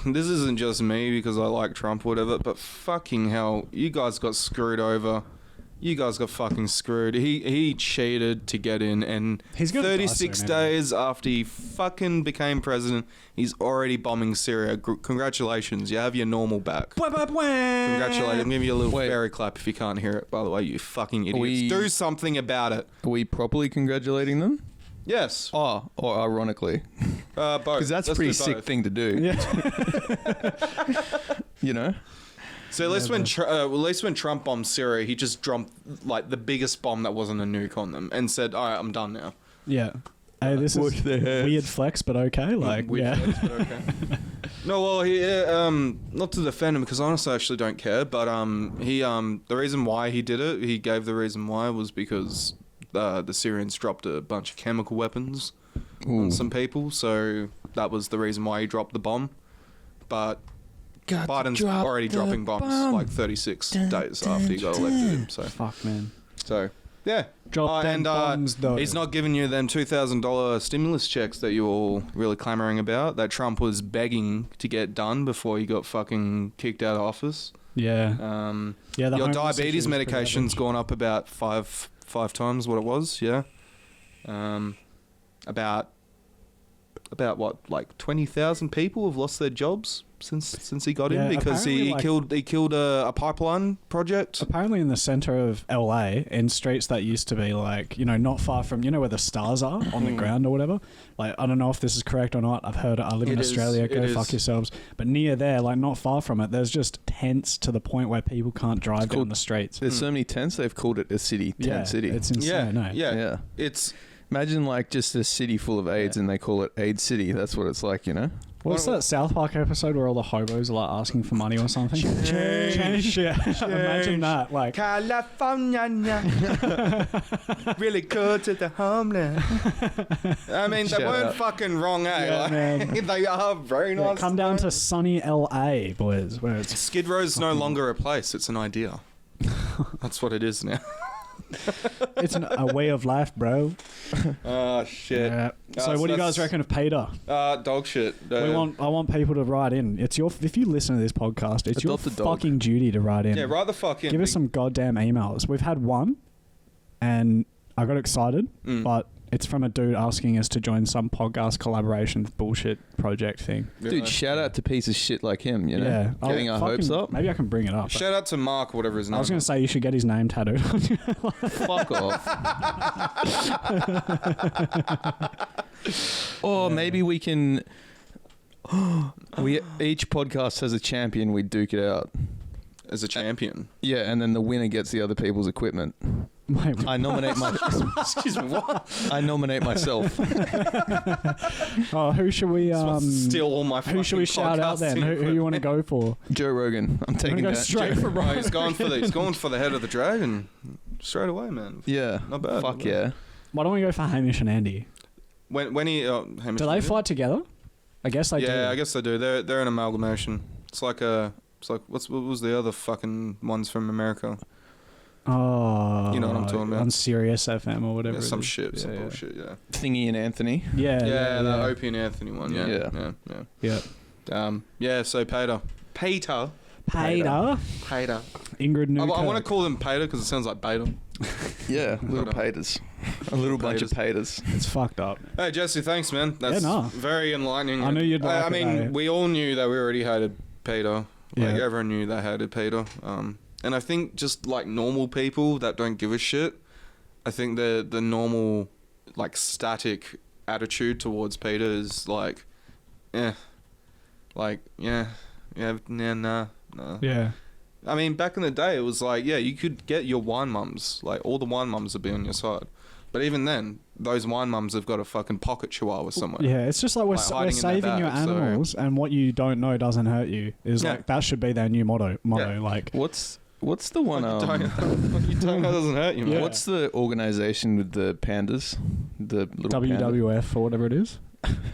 this isn't just me because I like Trump or whatever, but fucking hell, you guys got screwed over. You guys got fucking screwed. He cheated to get in, and He's gonna die 36 soon, days after he fucking became president, he's already bombing Syria. Congratulations, you have your normal back. Congratulations. I'm giving you a little fairy clap if you can't hear it, by the way, you fucking idiots. Do something about it. Are we properly congratulating them? Yes. Oh, or ironically, Both. because that's a Let's pretty do sick both. thing to do. Yeah. You know. So at least when Trump bombed Syria, he just dropped the biggest bomb that wasn't a nuke on them and said, "All right, I'm done now." Yeah. Hey, this Wash is their hands. weird flex, but okay. Like, Weird yeah. flex, but okay. No, well, he not to defend him because honestly, I actually don't care. But the reason why he did it, he gave the reason why was because the Syrians dropped a bunch of chemical weapons on some people, so that was the reason why he dropped the bomb. But Biden's already dropping bombs like 36 days after he got elected. So Fuck, man. so. Yeah. Drop them bombs, though. He's not giving you them $2,000 stimulus checks that you're all really clamoring about, that Trump was begging to get done before he got fucking kicked out of office. Yeah. Your homeless issue diabetes is pretty medication's average. gone up about five times what it was, yeah. About what, like 20,000 people have lost their jobs since he got in Yeah, because he killed a pipeline project. Apparently in the center of LA, in streets that used to be like, not far from, where the stars are on the ground or whatever. Like, I don't know if this is correct or not. I've heard it. I live in Australia. Go fuck yourselves. But near there, like not far from it, there's just tents to the point where people can't drive down the streets. There's so many tents, they've called it a city. Tent city. It's insane. Yeah. It's... Imagine like just a city full of AIDS and they call it AIDS City. That's what it's like, What's that South Park episode where all the hobos are like asking for money or something? Change. Yeah. Imagine that. Like California, really good to the homeland. I mean, they weren't fucking wrong, eh? Yeah, like, man. they are very nice. come down to sunny LA, boys, where it's Skid Row's no longer a place; it's an idea. That's what it is now. it's a way of life, bro. Oh shit! Yeah. So what do you guys reckon of Peter? Dog shit. I want people to write in. If you listen to this podcast, it's your Adopt a dog. fucking duty to write in. Yeah, write the fuck in. Give us some goddamn emails. We've had one, and I got excited, but it's from a dude asking us to join some podcast collaboration bullshit project thing. Dude, shout out to pieces of shit like him, Yeah, Getting our hopes up. Maybe I can bring it up. Shout out to Mark, whatever his name. I was going to say you should get his name tattooed on you. Fuck off. Or maybe we can... each podcast has a champion, we duke it out. as a champion. Yeah, and then the winner gets the other people's equipment. Wait, I nominate Excuse me, what? I nominate myself. who should we Steal all my who should we shout out then? Who you want to go for? Joe Rogan. I'm taking go that. straight for Oh, he's going for the head of the dragon straight away, man. Yeah. Not bad. Fuck yeah. Why don't we go for Hamish and Andy? When he Hamish Do they fight together? I guess they do. Yeah, I guess they do. They're an amalgamation. It's like what was the other fucking ones from America? Oh, You know what I'm talking about. On Sirius FM or whatever. Yeah, it some is. shit, some bullshit. Yeah. Thingy and Anthony. Yeah, the Opie and Anthony one. Yeah. Yeah. So Peta. Peter. Ingrid I Newkirk. want to call them Peta because it sounds like beta. Yeah, little Hold on. paters. A little bunch of paters. It's fucked up. Hey Jesse, thanks man. That's very enlightening. I knew you'd like I it, mean, eh? we all knew that we already hated Peter. Like Yeah. everyone knew they hated Peter. And I think just like normal people that don't give a shit, I think the normal like static attitude towards Peter is like, nah. Yeah. I mean, back in the day, it was like, yeah, you could get your wine mums. Like, all the wine mums would be on your side. But even then, those wine mums have got a fucking pocket chihuahua somewhere. Yeah, it's just like we're hiding in their saving your bag, so- animals, and what you don't know doesn't hurt you. Like that should be their new motto. Yeah. Like, What's the one? What you don't know doesn't hurt you, man. Yeah. What's the organization with the pandas? The little panda? WWF or whatever it is.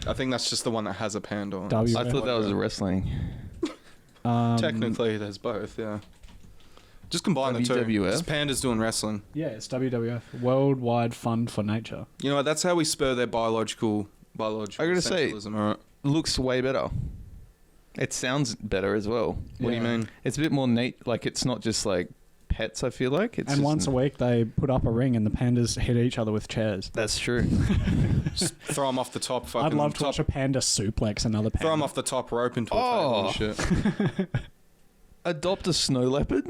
I think that's just the one that has a panda on it. W- I thought that was a wrestling. Technically, there's both, yeah. Just combine the two. WWF? Just pandas doing wrestling. Yeah, it's WWF. Worldwide Fund for Nature. You know what? That's how we spur their biological I gotta say- essentialism, alright? Looks way better. It sounds better as well. What do you mean? It's a bit more neat. Like, it's not just like pets, I feel like. It's And just once a week, they put up a ring, and the pandas hit each other with chairs. That's true. Just throw them off the top fucking... I'd love to watch a panda suplex another panda. Throw them off the top rope into a table and shit. Adopt a snow leopard?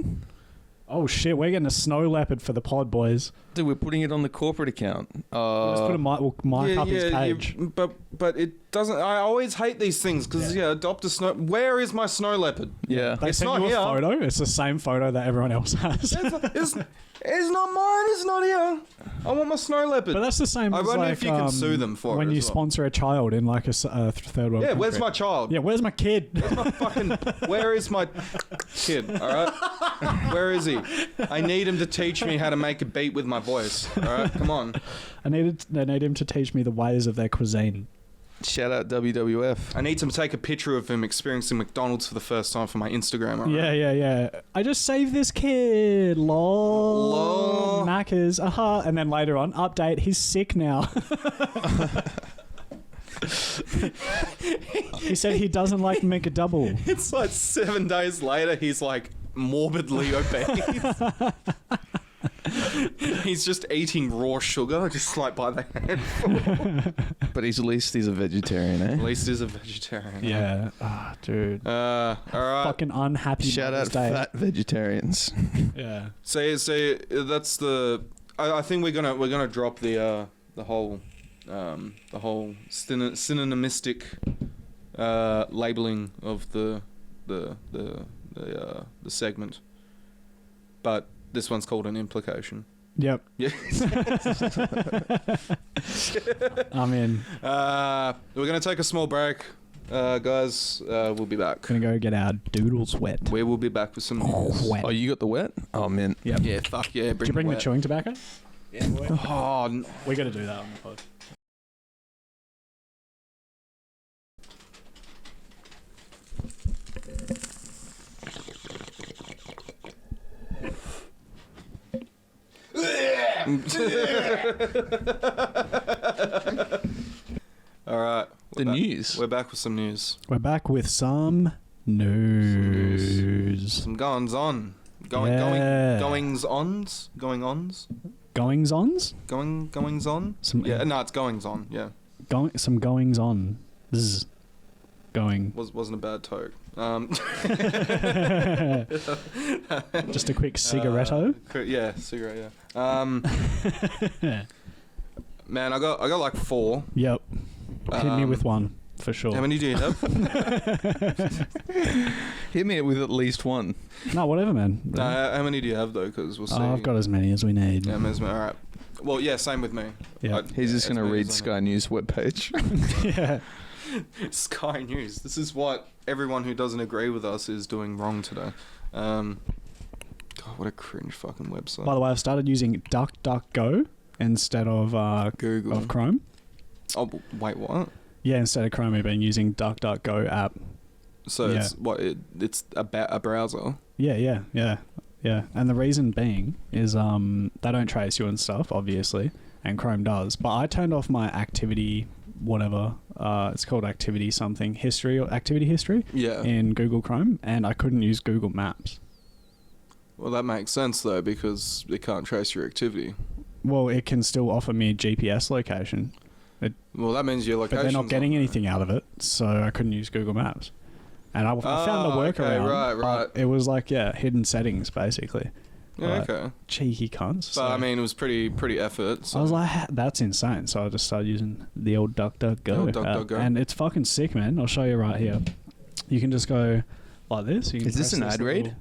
Oh shit, we're getting a snow leopard for the pod, boys. Dude, we're putting it on the corporate account. Let's put a mic up his page. but it doesn't. I always hate these things because adopt a snow. Where is my snow leopard? Yeah. They It's sent not you a here. photo. It's the same photo that everyone else has. It's not mine. It's not here. I want my snow leopard. But that's the same I as wonder like, if you can sue them for when it you as well. sponsor a child in like a third world Yeah, country. where's my child? Yeah, where's my kid? Where is my kid? All right, where is he? I need him to teach me how to make a beat with my voice. All right, come on. They need him to teach me the ways of their cuisine. Shout out WWF. I need to take a picture of him experiencing McDonald's for the first time for my Instagram. All right? Yeah. I just saved this kid. Lol. Macca's. Aha. And then later on, update. He's sick now. He said he doesn't like McDouble. It's like 7 days later. He's like morbidly obese. He's just eating raw sugar, just like by the handful. But at least he's a vegetarian, At eh? least he's a vegetarian. Yeah. Ah, dude. All right. Fucking unhappy. Shout out Mother's Day. fat vegetarians. Yeah. So that's the. I think we're gonna drop the whole synonymistic labeling of the segment, but this one's called an implication. Yep. Yeah. I'm in. We're gonna take a small break, guys. We'll be back. Gonna go get our doodles wet. We will be back with some news. Wet. Oh, you got the wet? Oh, man. Yep. Yeah, fuck yeah. Did you bring the chewing tobacco? Yeah, boy. Oh, We got to do that on the pod. all right. The news. We're back with some news. We're back with some news. Some goings on. Yeah. Goings ons. Goings-ons? Goings on. Some Yeah, no, it's goings on. Yeah, some goings on. Going. wasn't a bad toke. Just a quick cigaretto. Yeah, cigarette. Yeah. Man, I got like 4. Yep. Hit me with one for sure. How many do you have? Hit me with at least one. No, whatever, man. No, how many do you have though? Because we'll see. I've got as many as we need. Yeah, all right. Well, yeah, same with me. Yeah. He's just going to as many read as I Sky News webpage. Yeah. know. Sky News. This is what everyone who doesn't agree with us is doing wrong today. God, what a cringe fucking website. By the way, I've started using DuckDuckGo instead of Google. of Chrome. Oh, wait, what? Yeah, instead of Chrome, I've been using DuckDuckGo app. So Yeah. it's what? It's a browser. Yeah. And the reason being is they don't trace you and stuff, obviously, and Chrome does. But I turned off my activity, whatever. It's called activity something history or activity history Yeah. in Google Chrome, and I couldn't use Google Maps. Well, that makes sense though because it can't trace your activity. Well, it can still offer me a GPS location, Well, that means your location. but they're not getting anything out of it, so I couldn't use Google Maps. And I found a Oh, workaround. okay, right. It was like, hidden settings, basically. Yeah, Right. okay. Cheeky cunts. But I mean, it was pretty effort. So. I was like, that's insane. So I just started using the old DuckDuckGo. The old DuckDuckGo. And it's fucking sick, man. I'll show you right here. You can just go like this. You can Is this press an ad read?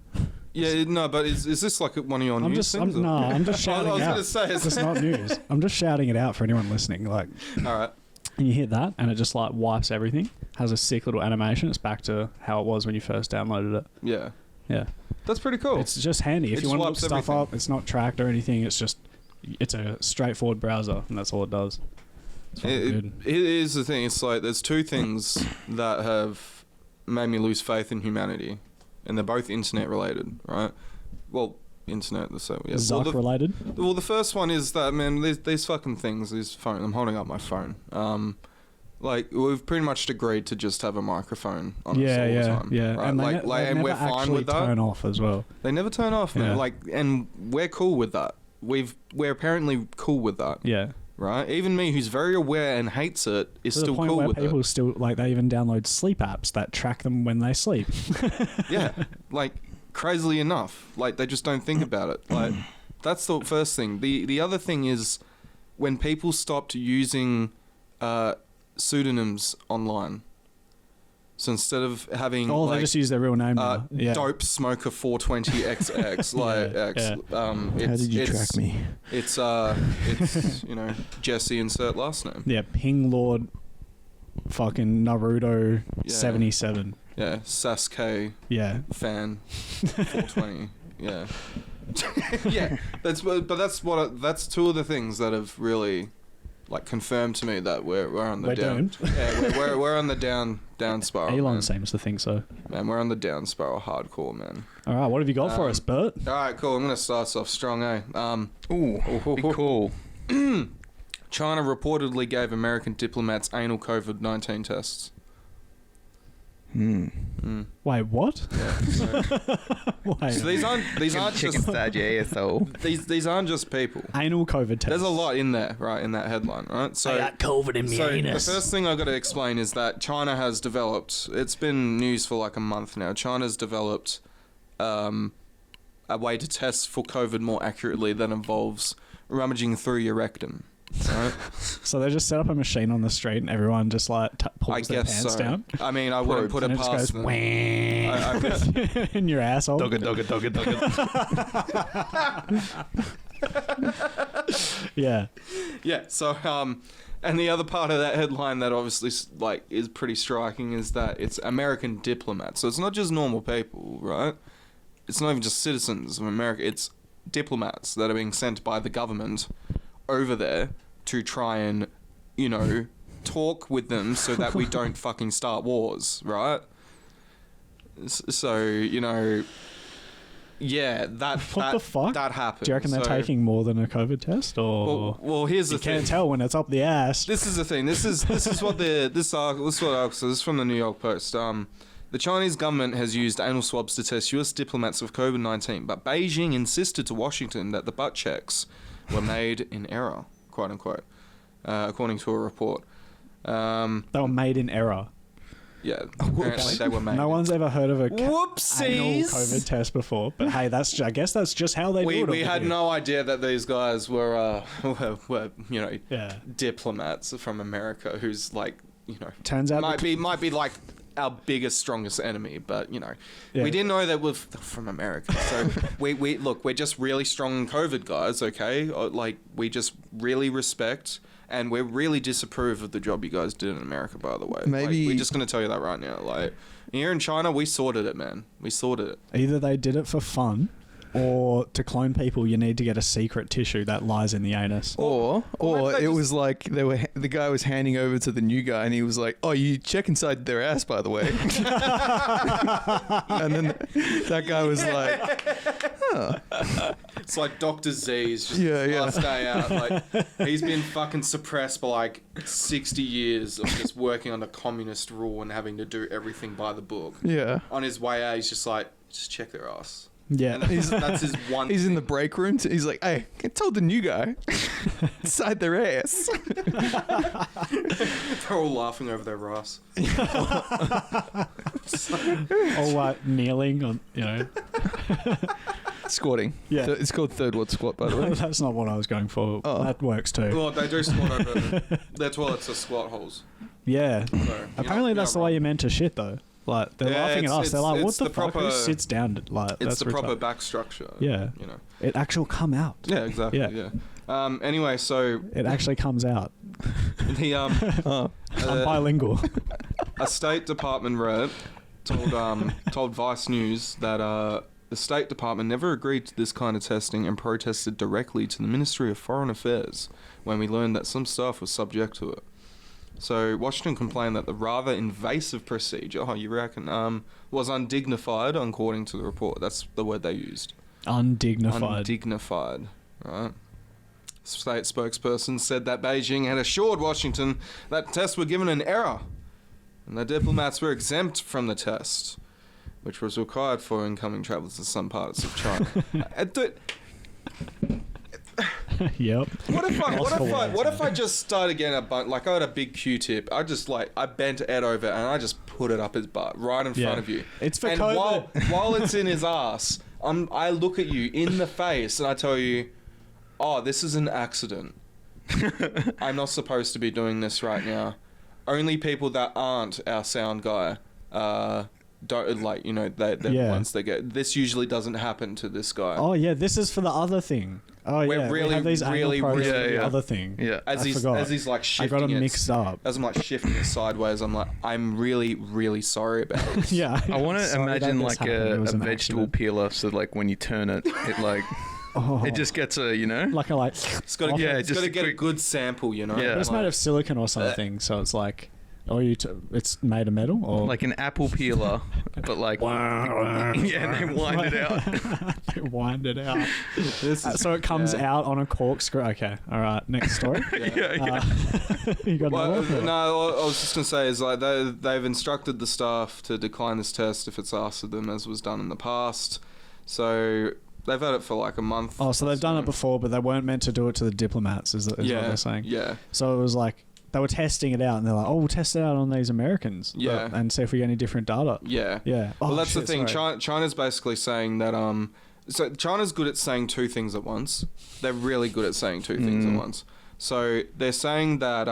Yeah, no, but is this like one of your news things? I'm just shouting I was it out. going to say. It's not news. I'm just shouting it out for anyone listening. Like, All right. and you hit that, and it just like wipes everything. Has a sick little animation. It's back to how it was when you first downloaded it. Yeah. Yeah. That's pretty cool. It's just handy. If It you want to look wipes stuff everything. up, it's not tracked or anything. It's a straightforward browser, and that's all it does. It's fucking good. It is the thing. It's like there's two things that have made me lose faith in humanity, and they're both internet related, right? Well, internet. So yeah. Zuck related. Well, the first one is that, man, these fucking things, these phone. I'm holding up my phone. Like we've pretty much agreed to just have a microphone on us all the time. Yeah. Right? And they and never we're fine actually with that. turn off as well. They never turn off, man. Yeah. Like, and we're cool with that. We're apparently cool with that, Yeah. right? Even me, who's very aware and hates it, is To the still point cool where with people it. still like they even download sleep apps that track them when they sleep. Yeah, like crazily enough, like they just don't think about it. Like that's the first thing. The other thing is when people stopped using pseudonyms online. So instead of having they just use their real name now. Yeah. Dope Smoker 420XX, like How did you track me? It's Jesse insert last name. Yeah, Ping Lord fucking Naruto 77. Yeah, Sasuke fan 420. Yeah. Yeah, that's two of the things that have really like confirmed to me that we're on the down. Doomed. Yeah, we're on the down spiral. Elon man. seems to think so. Man, we're on the down spiral hardcore, man. All right, what have you got for us, Bert? All right, cool. I'm gonna start us off strong, eh? Be cool. China reportedly gave American diplomats anal COVID-19 tests. Wait, what? Yeah. So, Wait. so these aren't Chicken just side your asshole. these aren't just people. Anal COVID test. There's a lot in there, right, in that headline, right? So I got COVID in my anus. the first thing I've got to explain is that China has developed, it's been news for like a month now, China's developed a way to test for COVID more accurately that involves rummaging through your rectum. Right? So they just set up a machine on the street and everyone just like pulls I their guess pants so. down. I mean, I wouldn't put it And it just past goes them. whang I guess, in your asshole. Dogga. Yeah. yeah. So, and the other part of that headline that obviously like is pretty striking is that it's American diplomats. So it's not just normal people, right? It's not even just citizens of America. It's diplomats that are being sent by the government over there to try and, talk with them so that we don't fucking start wars, right? So, yeah, What the fuck? that happened. Do you reckon they're So- taking more than a COVID test, or Well, here's the you thing. can't tell when it's up the ass? This is the thing. This is what this is from the New York Post. The Chinese government has used anal swabs to test U.S. diplomats with COVID-19, but Beijing insisted to Washington that the butt checks were made in error, quote unquote, according to a report. They were made in error. Yeah, apparently they were made. No one's ever heard of a anal Whoopsies. COVID test before, but hey, I guess that's just how they do it. We over had here. no idea that these guys were Yeah. diplomats from America who's like, Turns out might be like our biggest, strongest enemy, but Yeah. we didn't know that we're from America. So we're just really strong COVID guys, okay? Like we just really respect and we really disapprove of the job you guys did in America, by the way. Maybe- we're just gonna tell you that right now. Like here in China, we sorted it, man. We sorted it. Either they did it for fun, or to clone people, you need to get a secret tissue that lies in the anus. Or maybe they it just- was like the guy was handing over to the new guy and he was like, "Oh, you check inside their ass, by the way." And then that guy was like, It's like Dr. Z's just Yeah, yeah. last day out. Like he's been fucking suppressed for like 60 years of just working on the communist rule and having to do everything by the book. "Yeah." On his way out, he's just like, just check their ass. Yeah. And that's his one. He's in thing. the break room. He's like, "Hey, I told the new guy inside their ass." They're all laughing over their ass. Or kneeling on, Squatting. Yeah. It's called third word squat, by the way. That's not what I was going for. Oh. That works too. Well, they do squat over their toilets are squat holes. Yeah. So, Apparently that's the way you're meant to shit though. Like they're Yeah, laughing at it's- us. They're like, it's "What the the fuck? Who proper- sits down?" Like It's that's the proper retarded. back structure. Yeah. It actually come out. Yeah, exactly. Yeah. Yeah. Anyway, so It actually comes out. the Oh. I'm bilingual. a State Department rep told Vice News that the State Department never agreed to this kind of testing and protested directly to the Ministry of Foreign Affairs when we learned that some staff was subject to it. So Washington complained that the rather invasive procedure, you reckon, was undignified, according to the report. That's the word they used. Undignified. Undignified, right? State spokesperson said that Beijing had assured Washington that tests were given in error and the diplomats were exempt from the test, which was required for incoming travellers to some parts of China. Yep. What if I just started getting I had a big Q-tip. I bent Ed over and I just put it up his butt right in front of you. It's for and COVID. while it's in his ass, I look at you in the face and I tell you, "Oh, this is an accident. I'm not supposed to be doing this right now. only people that aren't our sound guy don't like, you know, they're the ones that get. This usually doesn't happen to this guy. Oh yeah, this is for the other thing. Oh We're yeah, really, we have these really, anal probes really- for the yeah. other thing. Yeah. As he's like I shifting got them it, mixed up. as I'm like shifting it sideways, I'm like, I'm really, really sorry about this. Yeah. I want to Sorry that imagine this like happened. It a was an vegetable accident. peeler, so like when you turn it, it like Oh, it just gets a, you know. like a It's got to Yeah, it's just got to a get a quick- good sample, you know. Yeah. but it's made of silicon or something, so it's like, it's made of metal or Like an apple peeler, but like yeah, and they wind it out. They wind it out. This is, So it comes out on a corkscrew. Okay, all right. Next story. Yeah. You got Well, another one? no, what I was just gonna say is like they've instructed the staff to decline this test if it's asked of them, as was done in the past. So they've had it for like a month. Oh, so they've done it before, but they weren't meant to do it to the diplomats, is what they're saying. Yeah. So it was like they were testing it out, and they're like, "Oh, we'll test it out on these Americans, Yeah. and see if we get any different data." Yeah. Yeah. Oh, Well, that's shit, the thing. sorry. China's basically saying that so China's good at saying two things at once. They're really good at saying two things at once. So they're saying that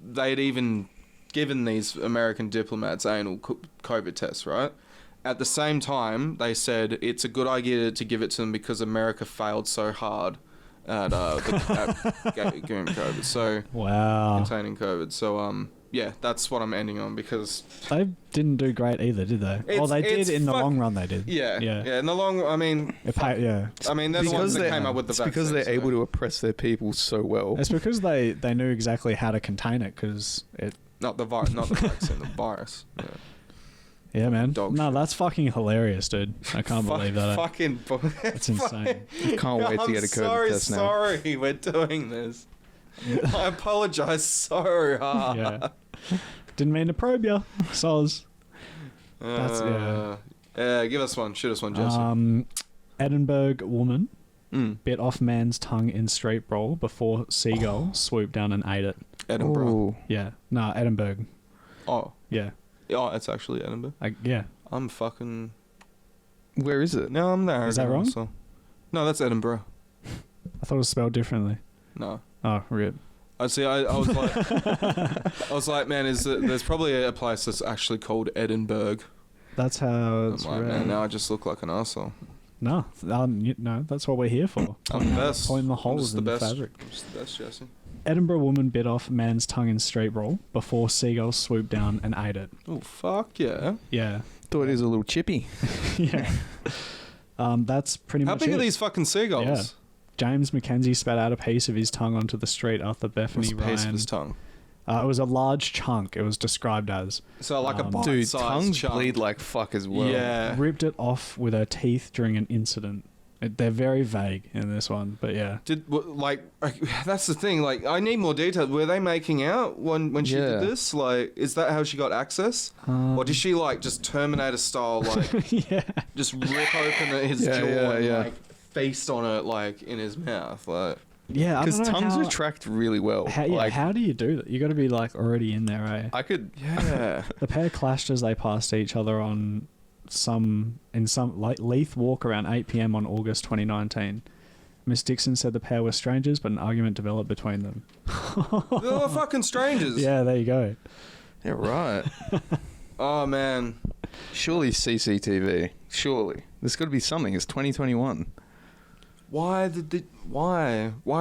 they'd even given these American diplomats anal COVID tests, right? At the same time, they said it's a good idea to give it to them because America failed so hard at getting COVID. So Wow. containing COVID. So yeah, that's what I'm ending on because They didn't do great either, did they? They did in the long run. They did. yeah. Yeah. In the long, I mean, Yeah. I mean, they're the ones that came up with the It's because vaccine, they're able to oppress their people so well. It's because they knew exactly how to contain it, because it. not the vaccine, the virus. Yeah. Yeah, man. Dog No, shit. that's fucking hilarious, dude. I can't believe that. Fucking. It's insane. Can't wait to get a COVID test now. Sorry, we're doing this. I apologize so hard. Yeah. Didn't mean to probe you, soz. That's Yeah, give us one. Shoot us one, Jesse. Edinburgh woman Mm. bit off man's tongue in street brawl before seagull swooped down and ate it. Edinburgh. Ooh. Yeah. No, Edinburgh. Oh, Yeah. it's actually Edinburgh. Yeah. I'm fucking. Where is it? No, I'm there. Is that wrong? So. No, that's Edinburgh. I thought it was spelled differently. No. Oh, rip. I see. I was like, man, there's probably a place that's actually called Edinburgh. That's how it's I'm like, read. man, now I just look like an arsehole. No, no, that's what we're here for. I'm the best. Pointing the I'm holes just in the best. fabric. I'm just the best, Jesse. Edinburgh woman bit off man's tongue in street brawl before seagull swooped down and ate it. Oh, fuck yeah. Yeah. Thought it was a little chippy. Yeah. That's pretty How much big it. are these fucking seagulls? Yeah. James Mackenzie spat out a piece of his tongue onto the street after What's Bethany the piece of Ryan. his tongue? It was a large chunk. It was described as. So like a Dude, bite-sized Dude, tongues chunk. bleed like fuck as well. Yeah. Ripped it off with her teeth during an incident. They're very vague in this one, but yeah. That's the thing. Like, I need more detail. Were they making out when she Yeah. did this? Like, is that how she got access? Or did she like just Terminator style, like Yeah. just rip open his Yeah, jaw yeah, and yeah. like feast on it like in his mouth? Like, Yeah, I Because don't know tongues how, retract really well. how do you do that? You got to be like already in there, eh? I could. yeah. The pair clashed as they passed each other on some Leith Walk around 8 p.m. on August 2019. Miss Dixon said the pair were strangers, but an argument developed between them. They were fucking strangers. Yeah, there you go. Yeah, right. Oh man. Surely CCTV. Surely. There's got to be something. It's 2021. Why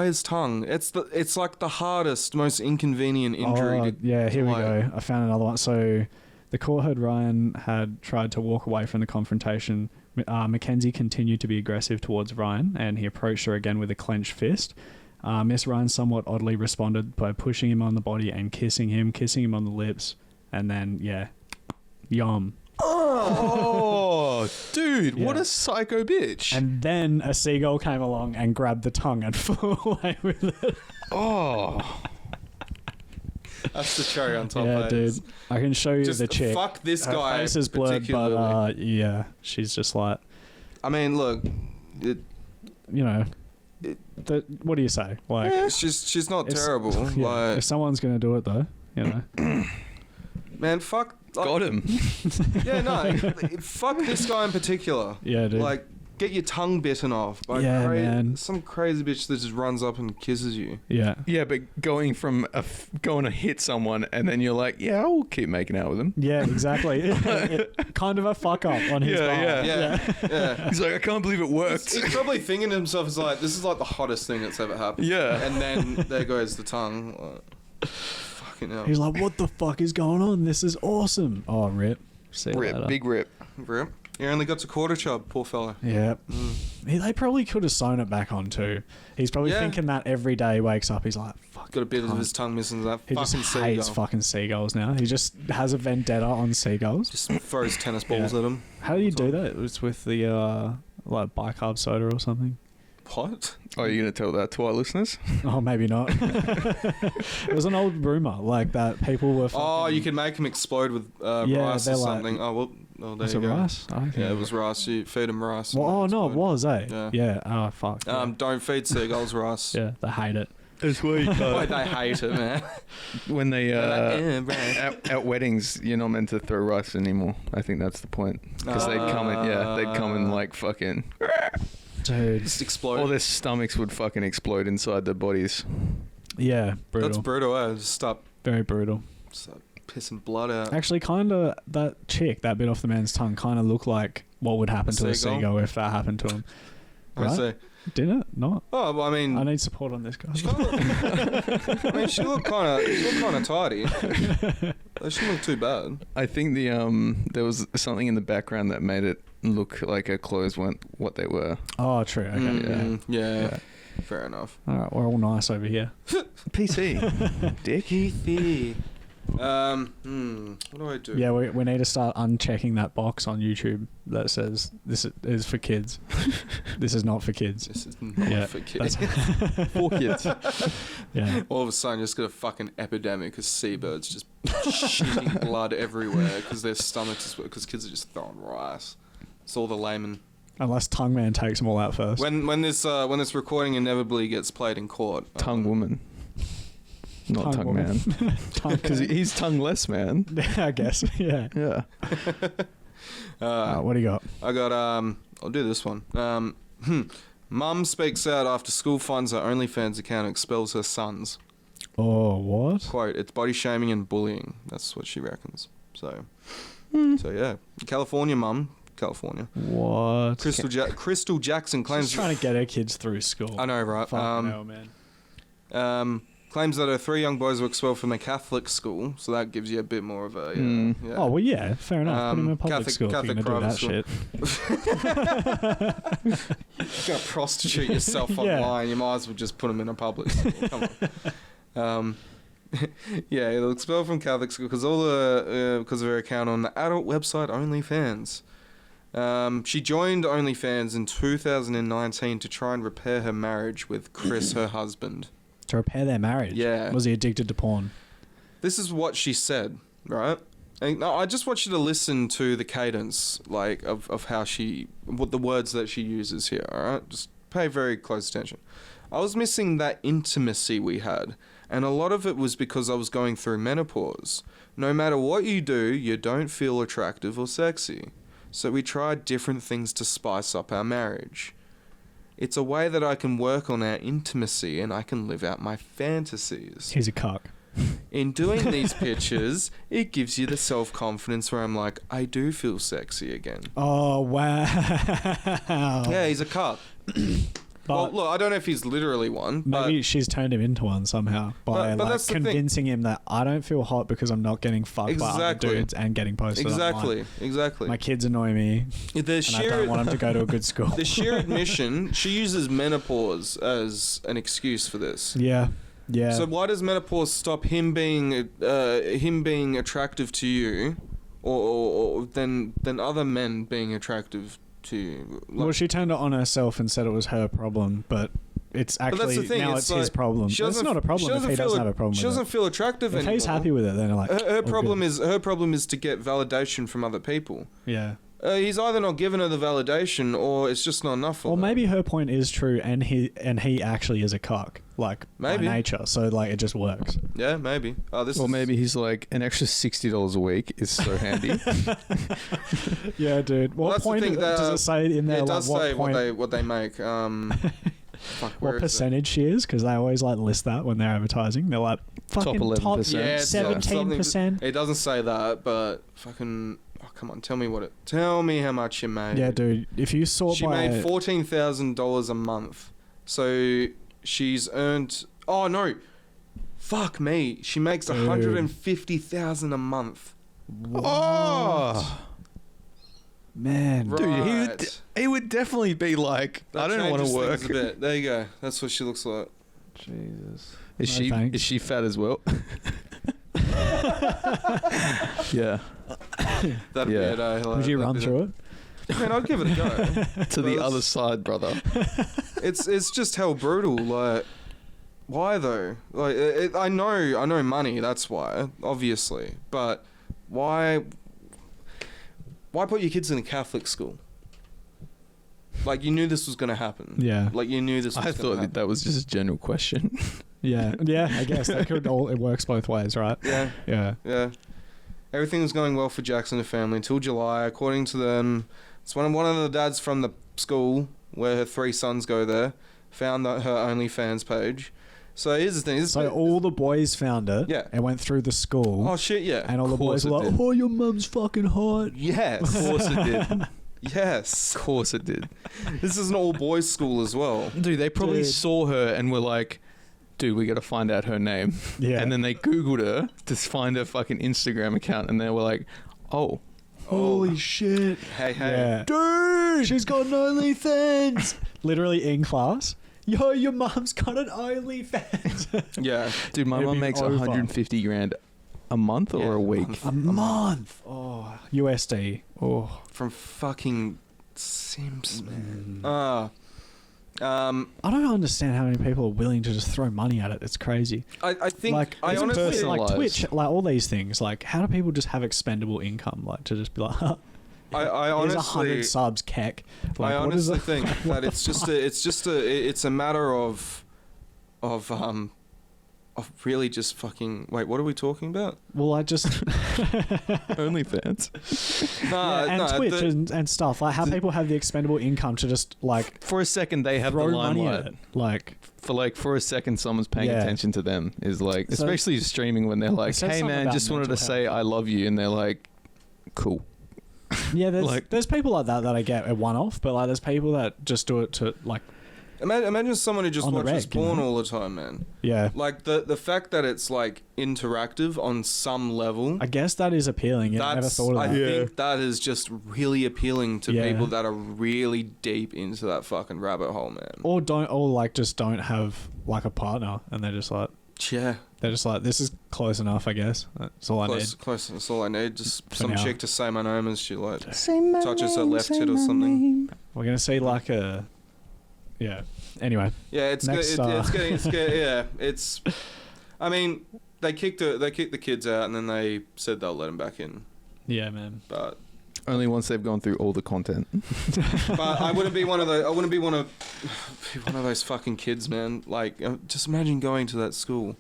is tongue? It's like the hardest, most inconvenient injury. Yeah, here we like- go. I found another one. So the court heard Ryan had tried to walk away from the confrontation. Mackenzie continued to be aggressive towards Ryan, and he approached her again with a clenched fist. Miss Ryan somewhat oddly responded by pushing him on the body and kissing him on the lips, and then, yeah, yum. Oh, dude, what Yeah. a psycho bitch. And then a seagull came along and grabbed the tongue and flew away with it. oh. That's the cherry on top. Yeah, mate. dude. I can show you Just the chick. fuck this Her guy. face is blurred, particularly. but yeah, she's just like, I mean, look, you know, what do you say? Like, she's not It's- terrible. yeah, Like, if someone's gonna do it though, you know, man, fuck. Like, Got him. Yeah, no, fuck this guy in particular. yeah, dude. Like, get your tongue bitten off by man. some crazy bitch that just runs up and kisses you. Yeah. Yeah, but going to hit someone and then you're like, yeah, I'll keep making out with him. Yeah, exactly. Kind of a fuck up on his part. Yeah. He's like, I can't believe it worked. He's probably thinking to himself, he's like, this is like the hottest thing that's ever happened. Yeah. And then there goes the tongue. Like, fucking hell. He's like, what the fuck is going on? This is awesome. Oh, rip. See you later. Big rip. Rip. He only got to quarter chub, poor fella. Yeah. They probably could have sewn it back on too. He's probably thinking that every day he wakes up, he's like, fuck. Got a bit of his tongue missing that He fucking just hates seagull. fucking seagulls now. He just has a vendetta on seagulls. Just throws tennis balls at him. How do you do that? It was with the like bicarb soda or something. What? Are you going to tell that to our listeners? Oh, maybe not. It was an old rumor like that people were. Oh, you can make them explode with rice or something. Oh, there was you it go. rice? Yeah, it was rice. You feed them rice. Well, oh no, it was, eh? Yeah. Yeah. Oh fuck. Don't feed seagulls rice. Yeah, they hate it. That's why Wait, they hate it, man. when they right. at weddings, you're not meant to throw rice anymore. I think that's the point because they'd come in like fucking, Dude. Just explode. all their stomachs would fucking explode inside their bodies. Yeah, brutal. That's brutal, eh? Just stop Very brutal. pissing blood out. Actually, kind of that chick that bit off the man's tongue kind of looked like what would happen to a seagull if that happened to him. I see. Didn't it? Not. Oh, well, I mean, I need support on this guy. she looked kind of tidy. She didn't look too bad. I think there was something in the background that made it look like her clothes weren't what they were. Oh, true. Okay. Yeah. Fair enough. All right, we're all nice over here. PC. Dick. What do I do? Yeah, we need to start unchecking that box on YouTube that says this is for kids. This is not for kids. This is not for kids. For kids. Yeah. All of a sudden, you just got a fucking epidemic of seabirds just shitting blood everywhere because their stomachs, because kids are just throwing rice. It's all the layman. Unless Tongue Man takes them all out first. When this recording inevitably gets played in court, Tongue woman. Not tongue woman. man. Because he's tongueless, man. I guess. Yeah. Yeah. What do you got? I got I'll do this one. Mum speaks out after school finds her OnlyFans account and expels her sons. Oh, what? Quote, it's body shaming and bullying. That's what she reckons. So yeah. California mum. California. What? Crystal Jackson claims... She's trying to get her kids through school. I know, right? Fucking hell, man. Claims that her 3 young boys were expelled from a Catholic school, so that gives you a bit more of a... Yeah. Oh, well, yeah, fair enough. Put him in a public school if you're going to do that shit. You're going to prostitute yourself online, you might as well just put them in a public school. Come on. Yeah, they'll expel from Catholic school because of her account on the adult website OnlyFans. She joined OnlyFans in 2019 to try and repair her marriage with Chris, her husband. To repair their marriage? Yeah. Was he addicted to porn? This is what she said, right? And I just want you to listen to the cadence, like, of how what the words that she uses here, alright? Just pay very close attention. I was missing that intimacy we had, and a lot of it was because I was going through menopause. No matter what you do, you don't feel attractive or sexy. So we tried different things to spice up our marriage. It's a way that I can work on our intimacy and I can live out my fantasies. He's a cuck. In doing these pictures, it gives you the self-confidence where I'm like, I do feel sexy again. Oh, wow. Yeah, he's a cuck. Well, look, I don't know if he's literally one. Maybe she's turned him into one somehow by convincing him that I don't feel hot because I'm not getting fucked by other dudes and getting posted online. Exactly. My kids annoy me and I don't want them to go to a good school. The sheer admission, she uses menopause as an excuse for this. Yeah. Yeah. So why does menopause stop him being attractive to you or than other men being attractive to you? Well, she turned it on herself and said it was her problem, but it's actually now it's his problem. It's not a problem if he doesn't have a problem with it. She doesn't feel attractive anymore. If he's happy with it, then like her problem is to get validation from other people. Yeah. He's either not giving her the validation or it's just not enough for her. Or maybe her point is true and he actually is a cock. like Maybe. by nature. So like it just works. Yeah, maybe. Oh, this Or is maybe he's like, an extra $60 a week is so handy. Yeah, dude. Well, What that's the point thing that, does it say in there? it like, does what say point, what they make. Fuck, where what is it? percentage she is? Because they always like list that when they're advertising. They're like fucking top 11%. Yeah, it's like 17%. It doesn't say that, but fucking. Oh, come on, tell me how much you made. Yeah, dude. If you saw She by made $14,000 a month. So she's earned. Oh no, fuck me. She makes Dude. $150,000 a month. Oh, man, Right. dude, he would definitely be like, I don't want to changes work. things a bit. There you go. That's what she looks like. Jesus. No, thanks. Is she fat as well? Yeah. That'd Yeah. be it. would you run through it? Man, I'd give it a go. To the But other side, brother. It's just hell brutal. Like, why though? Like, I know money. That's why, obviously. But why put your kids in a Catholic school? Like, you knew this was gonna happen. Yeah. Like, you knew this was I gonna thought happen. that was just a general question. Yeah, I guess that could all. It works both ways, right? Yeah. Yeah. Yeah. Everything was going well for Jackson and the family until July. According to them, it's one of the dads from the school where her 3 sons go there found that her OnlyFans page. So here's the thing. So all the boys found it. Yeah. And went through the school. Oh shit, yeah. And all the boys were like, "Oh, your mum's fucking hot." Yes. Of course it did. Yes. Of course it did. This is an all boys school as well. Dude, they probably Dude. saw her and were like, dude, we got to find out her name. Yeah. And then they Googled her to find her fucking Instagram account, and they were like, oh. Holy shit. Hey. Yeah. Dude, she's got an OnlyFans. Literally in class. Yo, your mum's got an OnlyFans. Yeah. Dude, my It'd mum be makes over. 150 grand a month or a week. A month. Oh, USD. Oh. From fucking Sims, man. I don't understand how many people are willing to just throw money at it. It's crazy. I think Like, I it's honestly personal, like Personalised. Twitch, like all these things. Like, how do people just have expendable income? Like, to just be like, I here's honestly 100 subs, Kkk. Like, I what is honestly it? think that it's a matter of really just fucking wait. What are we talking about? Well, I just OnlyFans. and Twitch and stuff. Like how people have the expendable income to just like For a second, they have the throw money at limelight. it. Like, For a second, someone's paying Yeah. attention to them. Is like, So- especially streaming when they're like, It says hey something man, about just wanted to mental say health. I love you. And they're like, cool. yeah, Like- there's people like that I get a one-off, but like there's people that just do it to like, Imagine someone who just On the watches reg, you porn know? all the time, man. yeah. Like the fact that it's like interactive on some level. I guess that is appealing. Yeah, I never thought of I that. think that is just really appealing to Yeah. people that are really deep into that fucking rabbit hole, man. Or just don't have like a partner, and they're just like this is close enough, I guess. That's all I need. Close. That's all I need. Just For some now. chick to say my name as she like Touches touches her left tit or something. We're gonna see like a, yeah. Anyway, Yeah, it's Next, it's getting yeah. It's, I mean, they kicked the kids out and then they said they'll let them back in, yeah, man. but Only once they've gone through all the content. I wouldn't be one of those. I wouldn't be one of those fucking kids, man. Like, just imagine going to that school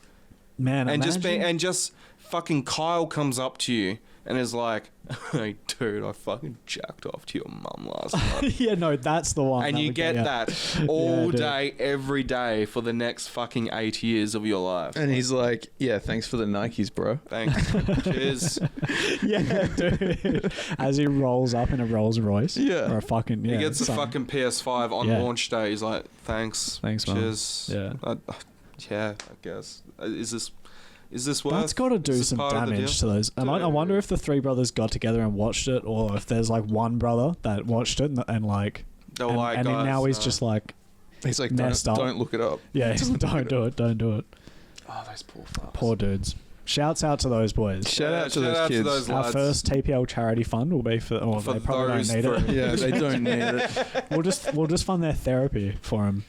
Man, and imagine- just fucking Kyle comes up to you and is like, "Hey, dude, I fucking jacked off to your mum last night." yeah, no, that's the one. And that you would get you. that all dude. day, every day for the next fucking 8 years of your life. And he's like, yeah, thanks for the Nikes, bro. Thanks. Cheers. Yeah, dude. As he rolls up in a Rolls Royce. Yeah. Or a fucking, yeah. He gets a some- fucking PS5 on Yeah. launch day. He's like, thanks. Thanks, man. Cheers. Yeah. Yeah, I guess. Is this worth? That's got to do is this some part of the damage deal? to those. I wonder if the three brothers got together and watched it, or if there's like one brother that watched it and like, They're and, like, and then guys, now he's just like, He's like, Messed up. don't look it up. yeah, he's like, don't do it, don't do it. oh, those poor fucks. Poor dudes. Shouts out to those boys. Shout Yeah, out to shout those out to kids. those Our lads. first TPL charity fund will be for. Oh, For they probably those don't need it. Yeah, they don't need it. We'll just fund their therapy for them.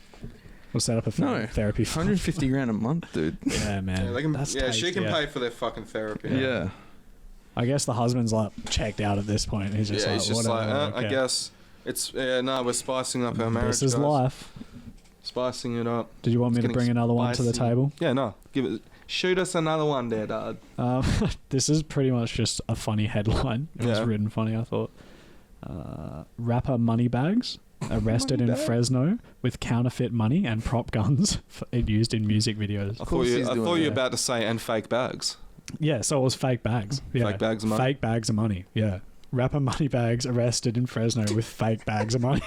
We'll set up a No, therapy fund. 150 grand a month, dude. Yeah, man. Yeah, they can, That's yeah, she taste, can yeah. pay for their fucking therapy. Yeah. I guess the husband's like checked out at this point. He's just Yeah, like, he's just whatever, like, I don't I care. guess it's no, we're spicing up our marriage. This is guys. life. spicing it up. Did you want me It's to bring getting another one to the spicy. table? Yeah, no. Shoot us another one there, Dad. This is pretty much just a funny headline. It was Yeah. written funny, I thought. Rapper Moneybags arrested in Moneybag? Fresno with counterfeit money and prop guns used in music videos. I thought course you he's doing were that. about to say and fake bags. Yeah, so it was fake bags. Yeah. Fake bags of money? Fake bags of money, yeah. Rapper Moneybags arrested in Fresno with fake bags of money.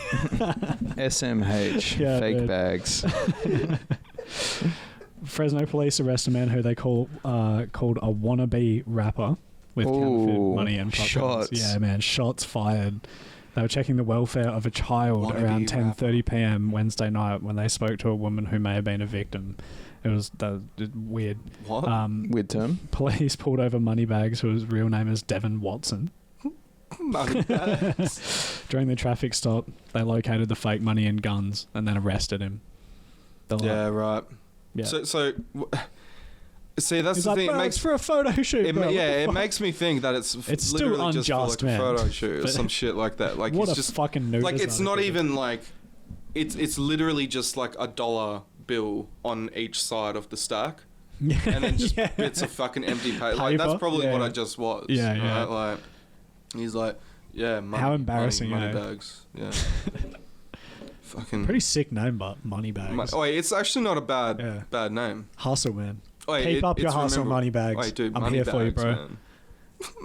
SMH, Yeah, fake dude. bags. Fresno police arrest a man who they called a wannabe rapper with counterfeit Ooh, money and prop guns. shots. Yeah, man, shots fired. They were checking the welfare of a child Wannabe around 10:30 rapper. p.m. Wednesday night when they spoke to a woman who may have been a victim. It was weird. What? Weird term. Police pulled over Moneybags, whose real name is Devin Watson. Money bags. During the traffic stop, they located the fake money and guns and then arrested him. They're like- Yeah, right. yeah. See, that's He's the like, thing. "Bro, it's for a photo shoot. It bro. What the it fuck?" makes me think that it's still literally just for unjust, like a man. photo shoot or But- some shit like that. Like What it's a just fucking nudist like it's not article. even like it's literally just like a dollar bill on each side of the stack, Yeah. and then just Yeah. bits of fucking empty paper. Like that's Paper? probably what Yeah. I just was. Yeah, yeah. right? Like he's like, yeah, money, How embarrassing, money eh? bags. Yeah. Fucking. Pretty sick name, but Moneybags. Wait, it's actually not a bad Yeah. bad name. Hustle, man. Wait, Keep up your it's hustle, rememberable. Moneybags. Wait, dude, I'm money here for you, bags, bro.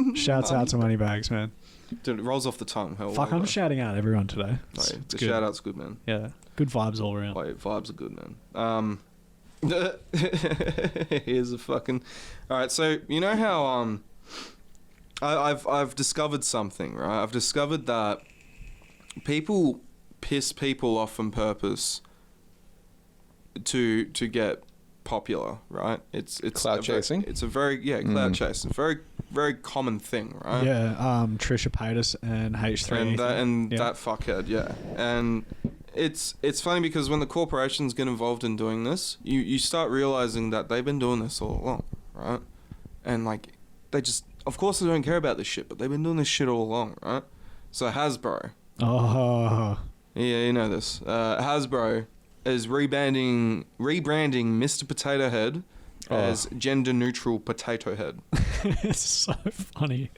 man. Shouts out to Moneybags, man. Dude, it rolls off the tongue. Hell, Fuck, I'm shouting out everyone today. It's the good. shout out's good, man. Yeah, good vibes all around. Wait, vibes are good, man. Here's a fucking. All right, so you know how I've discovered something, right? I've discovered that people piss people off on purpose to get popular, right? It's Clout chasing? It's a very clout chasing. Very very common thing, right? Yeah, Trisha Paytas and H3. And Yeah. that fuckhead, yeah. And it's funny because when the corporations get involved in doing this, you start realizing that they've been doing this all along, right? And like they just, of course, they don't care about this shit, but they've been doing this shit all along, right? So Hasbro, Oh, yeah, you know this. Hasbro is rebranding Mr. Potato Head as gender neutral Potato Head. it's so funny.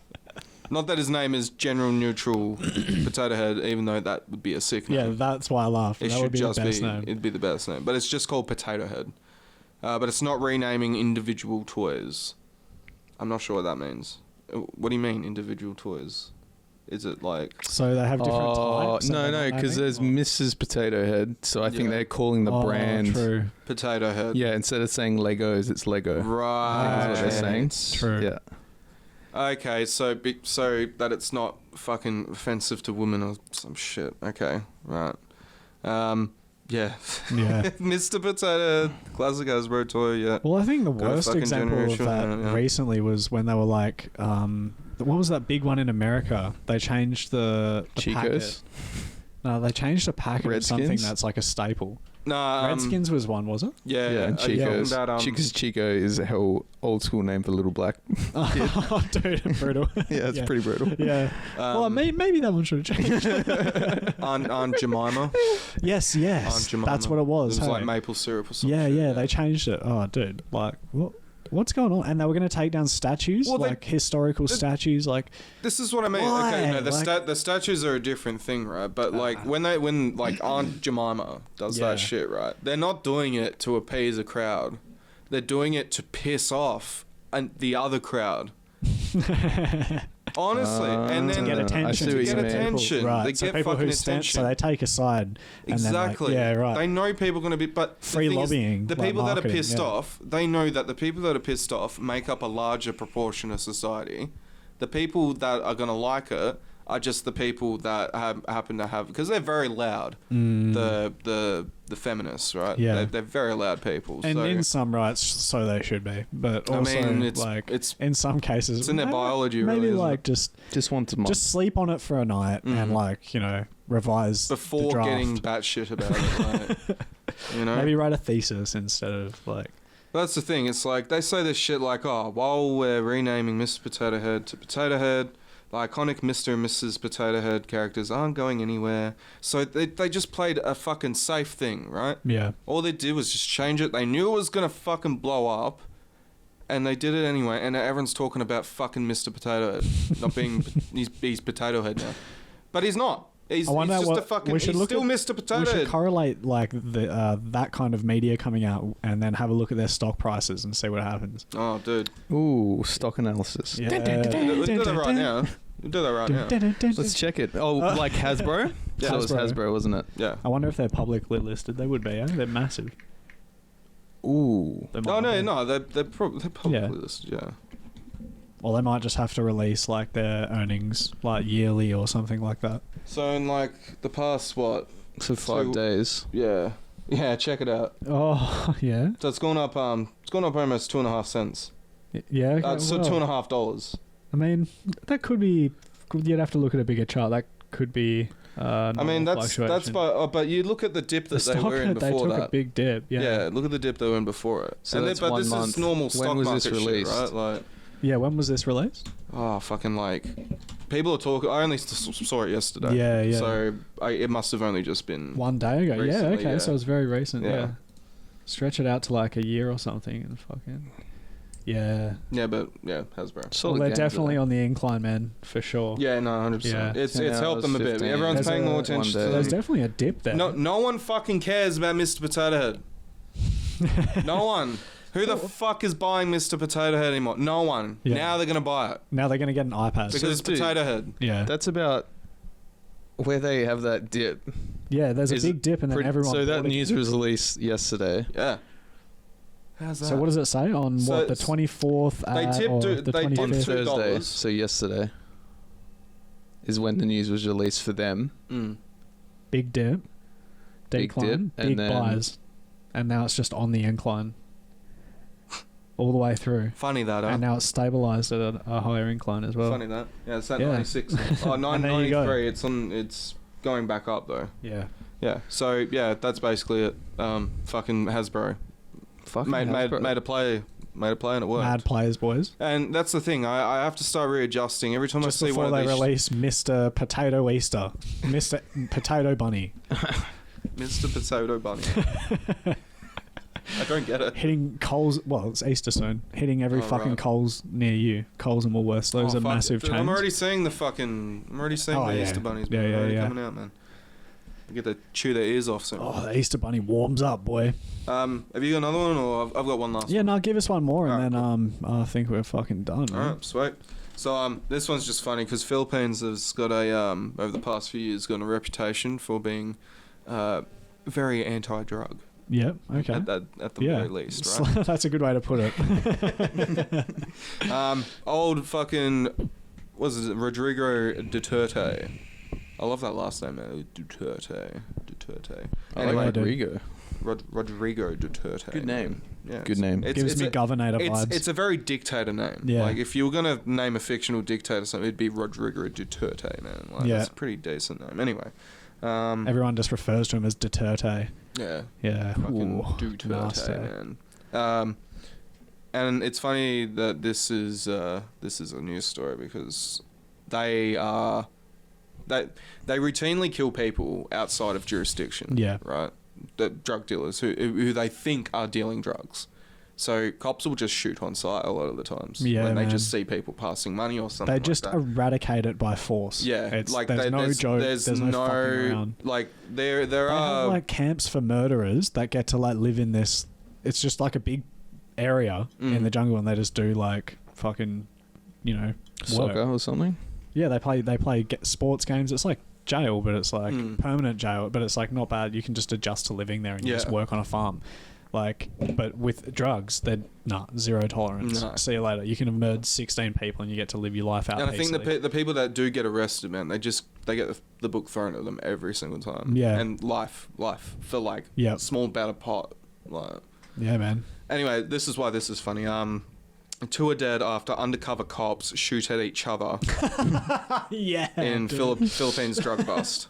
Not that his name is General Neutral Potato Head, even though that would be a sick name. Yeah, that's why I laughed. It That should would be just the best be. name. It'd be the best name, but it's just called Potato Head. But it's not renaming individual toys. I'm not sure what that means. What do you mean individual toys? Is it like? So they have different types. No, because there's Mrs. Potato Head, so I think Yeah. they're calling the brand. True. Potato Head. Yeah, instead of saying Legos, it's Lego. Right. I think is what they're saying. True. Yeah. Okay, so that it's not fucking offensive to women or some shit. Okay, right. Yeah. Yeah. Mr. Potato Head, classic Hasbro toy. Yeah. Well, I think the Got a worst fucking example of generation, that yeah. recently was when they were like, what was that big one in America? They changed the Chicos? packet. No, they changed the packet of something Redskins? that's like a staple. No. Redskins was one, was it? Yeah. Yeah, and are you talking Chicos. about, Chicos Chico is a hell old school name for little black. Oh, dude, brutal. Yeah, it's pretty brutal. Yeah. Well, maybe that one should have changed. Aunt Jemima. yes. Aunt Jemima. That's what it was. It was hey? like maple syrup or something. Yeah, they changed it. Oh, dude, like what's going on? And they were going to take down statues, Well, like historical statues, like This is what I mean. Why? Okay, no, Like- the statues are a different thing, right? But like when like Aunt Jemima does Yeah. that shit, right? They're not doing it to appease a crowd. They're doing it to piss off the other crowd. Honestly, and then to get attention. I see to what get you mean. attention. Right. They so get people fucking who stand, attention. so they take a side. Exactly. And then, like, yeah, right. They know people are going to be, but the Free thing is, lobbying, the like people that are marketing, pissed yeah. off, they know that the people that are pissed off make up a larger proportion of society. The people that are going to like it are just the people that happen to have, because they're very loud. The feminists, right? Yeah. They're very loud people. And so in some rights, so they should be. But also, it's in some cases, it's in their biology, maybe really, isn't like it? Just want to just sleep on it for a night and revise the before draft. getting batshit about it. Like, you know, Maybe write a thesis instead of like. That's the thing. It's like they say this shit like, oh, while we're renaming Mr. Potato Head to Potato Head, The iconic Mr. and Mrs. Potato Head characters aren't going anywhere. So they just played a fucking safe thing, right? Yeah. All they did was just change it. They knew it was going to fucking blow up. And they did it anyway. And everyone's talking about fucking Mr. Potato Head. Not being... he's Potato Head now. But he's not. He's just a fucking... He's still Mr. Potato Head. We should correlate like the that kind of media coming out and then have a look at their stock prices and see what happens. Oh, dude. Ooh, stock analysis. Yeah. We'll do that right now. We'll do that right now. Let's check it. Oh, like Hasbro? Yeah. So it was Hasbro, wasn't it? Yeah. I wonder if they're publicly listed. They would be, eh? They're massive. Ooh. They Oh, might be. no. They're probably Yeah. listed, yeah. Or they might just have to release like their earnings like yearly or something like that. So in like the past, what? So 5 days. Yeah. Yeah, check it out. Oh, yeah. So it's gone up almost 2.5 cents. Yeah. Okay, So well, $2.50. I mean, that could be... You'd have to look at a bigger chart. That could be... I mean, that's but you look at the dip that they were in they before took that. a big dip. Yeah. Look at the dip they were in before it. So And that's but 1 this month. is normal stock When was market this released? shit, right? Like, Yeah. When was this released? oh, fucking like, people are talking. I only saw it yesterday. Yeah, yeah. So it must have only just been. 1 day ago. Recently, yeah. Okay. yeah. So it's very recent. Yeah. Yeah. Stretch it out to like a year or something and fucking. Yeah. Yeah, but yeah, Hasbro. Solid Well, they're games, definitely though. on the incline, man, for sure. Yeah, no, 100%. Yeah. It's 10 helped them a hours, bit. 15. Everyone's There's paying more a- attention to one day. There's them. definitely a dip there. No one fucking cares about Mr. Potato Head. No one. Who the fuck is buying Mr. Potato Head anymore? No one. Yeah. Now they're gonna buy it Now they're going to get an iPad. because it's dude, Potato Head. Yeah. That's about where they have that dip. Yeah, there's a Is big dip and then Pretty- everyone... So that bought it. news was released yesterday. Yeah. How's that? So what does it say on So what, the it's- 24th They tipped or it- the they tipped On 25th? $2. Thursday, so yesterday, is when the news was released for them. Big dip, Big decline, dip, and big then- buys, and now it's just on the incline all the way through. Funny that, huh? And now it's stabilized at a higher incline as well. Funny that. Yeah, it's at Yeah. 96. Oh, And there you go. 993. It's going back up though. Yeah. Yeah. So yeah, that's basically it. Fucking Hasbro Fucking made Hasbro. a play and it worked. Mad players, boys. And that's the thing. I have to start readjusting every time Just I see before one of they these. release Mr. Potato Easter, Mr. Potato Bunny, Mr. Potato Bunny. I don't get it. hitting Coles. Well, it's Easter soon. Hitting every Oh, fucking right. Coles near you. Coles and Woolworths. Those Oh, are fuck. massive Dude, chains. I'm already seeing the Oh, yeah. Easter bunnies. Yeah, Man. yeah, They're already yeah. coming out, man. I get to chew their ears off soon. Oh, the Easter Bunny warms up, boy. Have you got another one, or I've got one last? Yeah, no, give us one more, and Alright, then I think we're fucking done. All Man. right, sweet. So this one's just funny because Philippines has got a over the past few years got a reputation for being very anti-drug. Yep. Okay. At the Yeah. very least, right? That's a good way to put it. Old fucking what is it, Rodrigo Duterte. I love that last name, man. Duterte. I Anyway, like Rodrigo. Rodrigo Duterte. Good name. Yeah, Good name. Gives me governor vibes. It's a very dictator name. Yeah. Like if you were gonna name a fictional dictator something, it'd be Rodrigo Duterte, man. Like Yeah. that's a pretty decent name. Anyway. Everyone just refers to him as Duterte. Yeah. Yeah. Fucking Ooh, Duterte, nasty. man. And it's funny that this is a news story because they routinely kill people outside of jurisdiction. Yeah. Right. The drug dealers who they think are dealing drugs. So cops will just shoot on sight a lot of the times Yeah, when they man. just see people passing money or something. They like just that. eradicate it by force. Yeah, It's, like there's no joke. There's no fucking around. like there They are have like camps for murderers that get to like live in this. It's just like a big area in the jungle, and they just do like fucking, work. Soccer or something. Yeah, they play sports games. It's like jail, but it's like permanent jail. But it's like not bad. You can just adjust to living there and you just Yeah. work on a farm. Like, but with drugs, they're zero tolerance. No. See you later. You can have murdered 16 people and you get to live your life out. And I think peacefully. the people that do get arrested, man, they get the book thrown at them every single time. Yeah. And life for like Yep. small bout of pot. Like. Yeah, man. Anyway, this is why this is funny. 2 are dead after undercover cops shoot at each other Yeah. in dude. Philippines drug bust.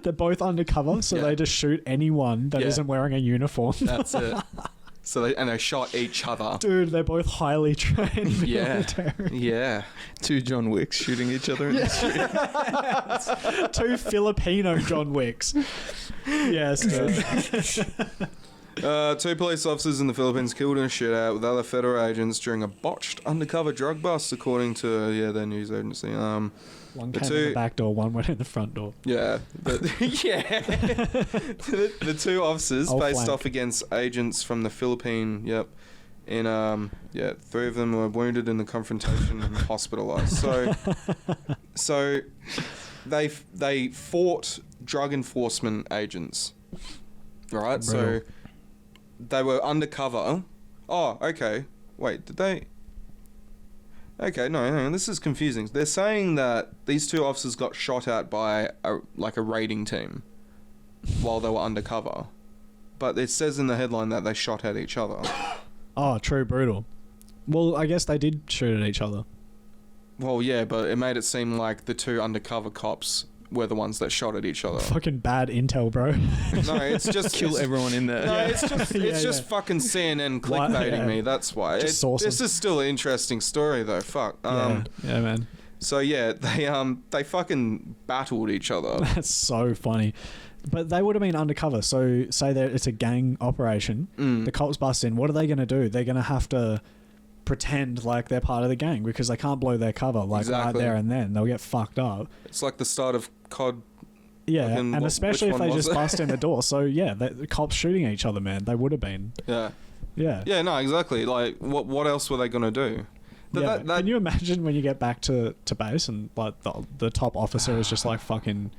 They're both undercover, so Yeah. they just shoot anyone that Yeah. not wearing a uniform. That's it. So they shot each other. Dude, they're both highly trained Yeah. military. Yeah. 2 John Wicks shooting each other in the street. 2 Filipino John Wicks. Yes, dude. 2 police officers in the Philippines killed in a shootout with other federal agents during a botched undercover drug bust, according to their news agency. One came in the back door, one went in the front door. Yeah, the 2 officers faced off against agents from the Philippines. Yep, and 3 of them were wounded in the confrontation and hospitalized. So they fought drug enforcement agents, right? Brutal. So they were undercover. Oh, okay. Wait, did they? Okay, no, hang on, this is confusing. They're saying that these 2 officers got shot at by a raiding team while they were undercover, but it says in the headline that they shot at each other. Oh, true, brutal. Well, I guess they did shoot at each other. Well, yeah, but it made it seem like the 2 undercover cops were the ones that shot at each other. Fucking bad intel, bro. No, it's just Kill everyone in there. No, it's just fucking CNN clickbaiting me. That's why. Just sauce 'em. This is still an interesting story though. Fuck. Yeah, man. So yeah, they fucking battled each other. That's so funny. But they would have been undercover. So say that it's a gang operation. The cops bust in. What are they going to do? They're going to have to pretend like they're part of the gang because they can't blow their cover right there and then. They'll get fucked up. It's like the start of COD. Yeah, fucking, and especially if which they one just was it? bust in the door. So yeah, the cops shooting each other, man. They would have been. Yeah. Yeah. Yeah, no, exactly. Like, what else were they going to do? Can you imagine when you get back to base and like the top officer is just like fucking...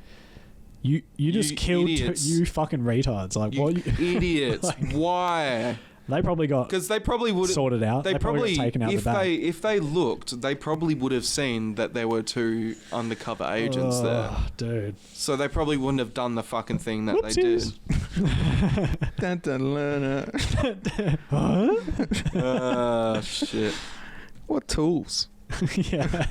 You just killed you fucking retards. Like, you what? idiots. Like, why? They probably got Because they probably would sorted out. They probably got taken out if the back. if they looked, they probably would have seen that there were 2 undercover agents there. Dude. So they probably wouldn't have done the fucking thing that Whoopsies. they did. Shit. What tools? Yeah.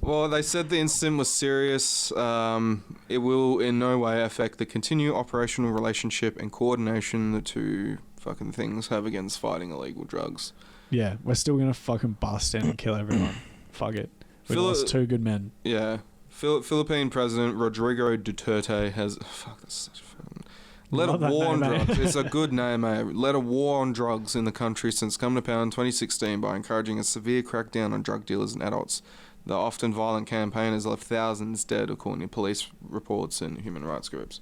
Well, they said the incident was serious. It will in no way affect the continued operational relationship and coordination the 2 fucking things have against fighting illegal drugs. Yeah, we're still gonna fucking bust in and kill everyone. Fuck it. We lost 2 good men. Yeah. Philippine President Rodrigo Duterte has... Fuck, that's such a fucking... Led a Love that war on name, mate. drugs. It's a good name, mate. Led a war on drugs in the country since coming to power in 2016 by encouraging a severe crackdown on drug dealers and adults. The often violent campaign has left thousands dead, according to police reports and human rights groups.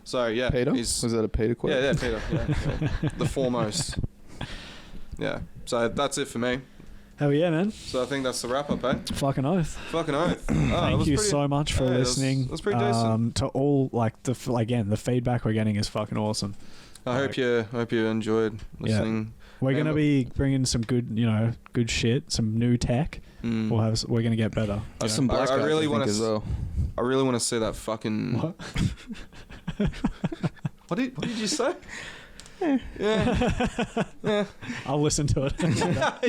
So, yeah. Peter? Was that a Peter quote? Yeah, Peter. Yeah. The foremost. Yeah. So that's it for me. Hell yeah, man. So I think that's the wrap up, eh? Fucking oath. Fucking oath. Thank you so much for listening. That's pretty decent. To all, like, the feedback we're getting is fucking awesome. I hope you enjoyed listening. We're going to be bringing some good, good shit, some new tech. We're going to get better. Some black I really want as well. I really want to see that fucking... What? What did you say? Yeah. I'll listen to it.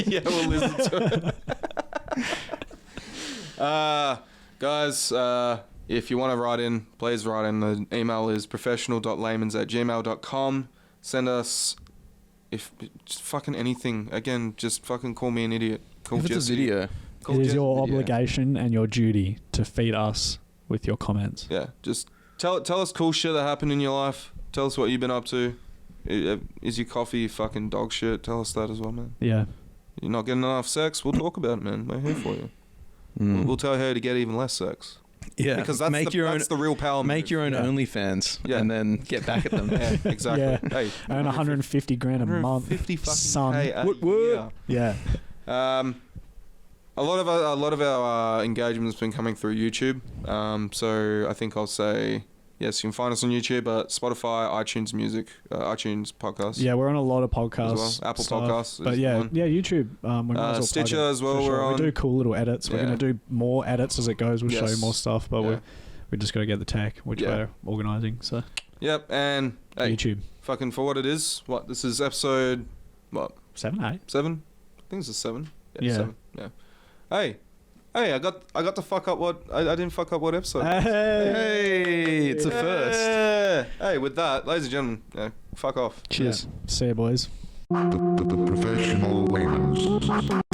Yeah, we'll listen to it. Guys, if you want to write in, please write in. The email is professional.laymans@gmail.com. Send us just fucking anything. Again, just fucking call me an idiot. Call If it's Jesse. a video. Call It is Jesse. your obligation and your duty to feed us with your comments. Yeah, just tell us cool shit that happened in your life. Tell us what you've been up to. Is your coffee fucking dog shit? Tell us that as well, man. Yeah. You're not getting enough sex? We'll talk about it, man. We're here for you. We'll tell her to get even less sex. Yeah, Because that's the real power Make move. your own Yeah. OnlyFans and then get back at them. Yeah, exactly. Yeah. Hey, Earn 150 grand a month. 150 fucking son. K a What? year. Yeah. A lot of our engagement's been coming through YouTube. So I think I'll say yes. You can find us on YouTube, Spotify, iTunes Music, iTunes Podcasts. Yeah, we're on a lot of podcasts. As well. Apple stuff. Podcasts But is yeah, one. YouTube. We might as well plug Stitcher it, as well, for we're sure. on. We do cool little edits. We're Yeah. going to do more edits as it goes. We'll show you more stuff, but Yeah. we just got to get the tech, which we're organising. So Yep, and hey, YouTube. fucking for what it is. What this is episode 7, 8. 7? I think this is 7. Yeah. 7. Yeah. Hey, I got to fuck up what I didn't fuck up what episode. Hey, it's a first. Hey, with that, ladies and gentlemen, fuck off. Cheers. See you, boys. The professional layman's.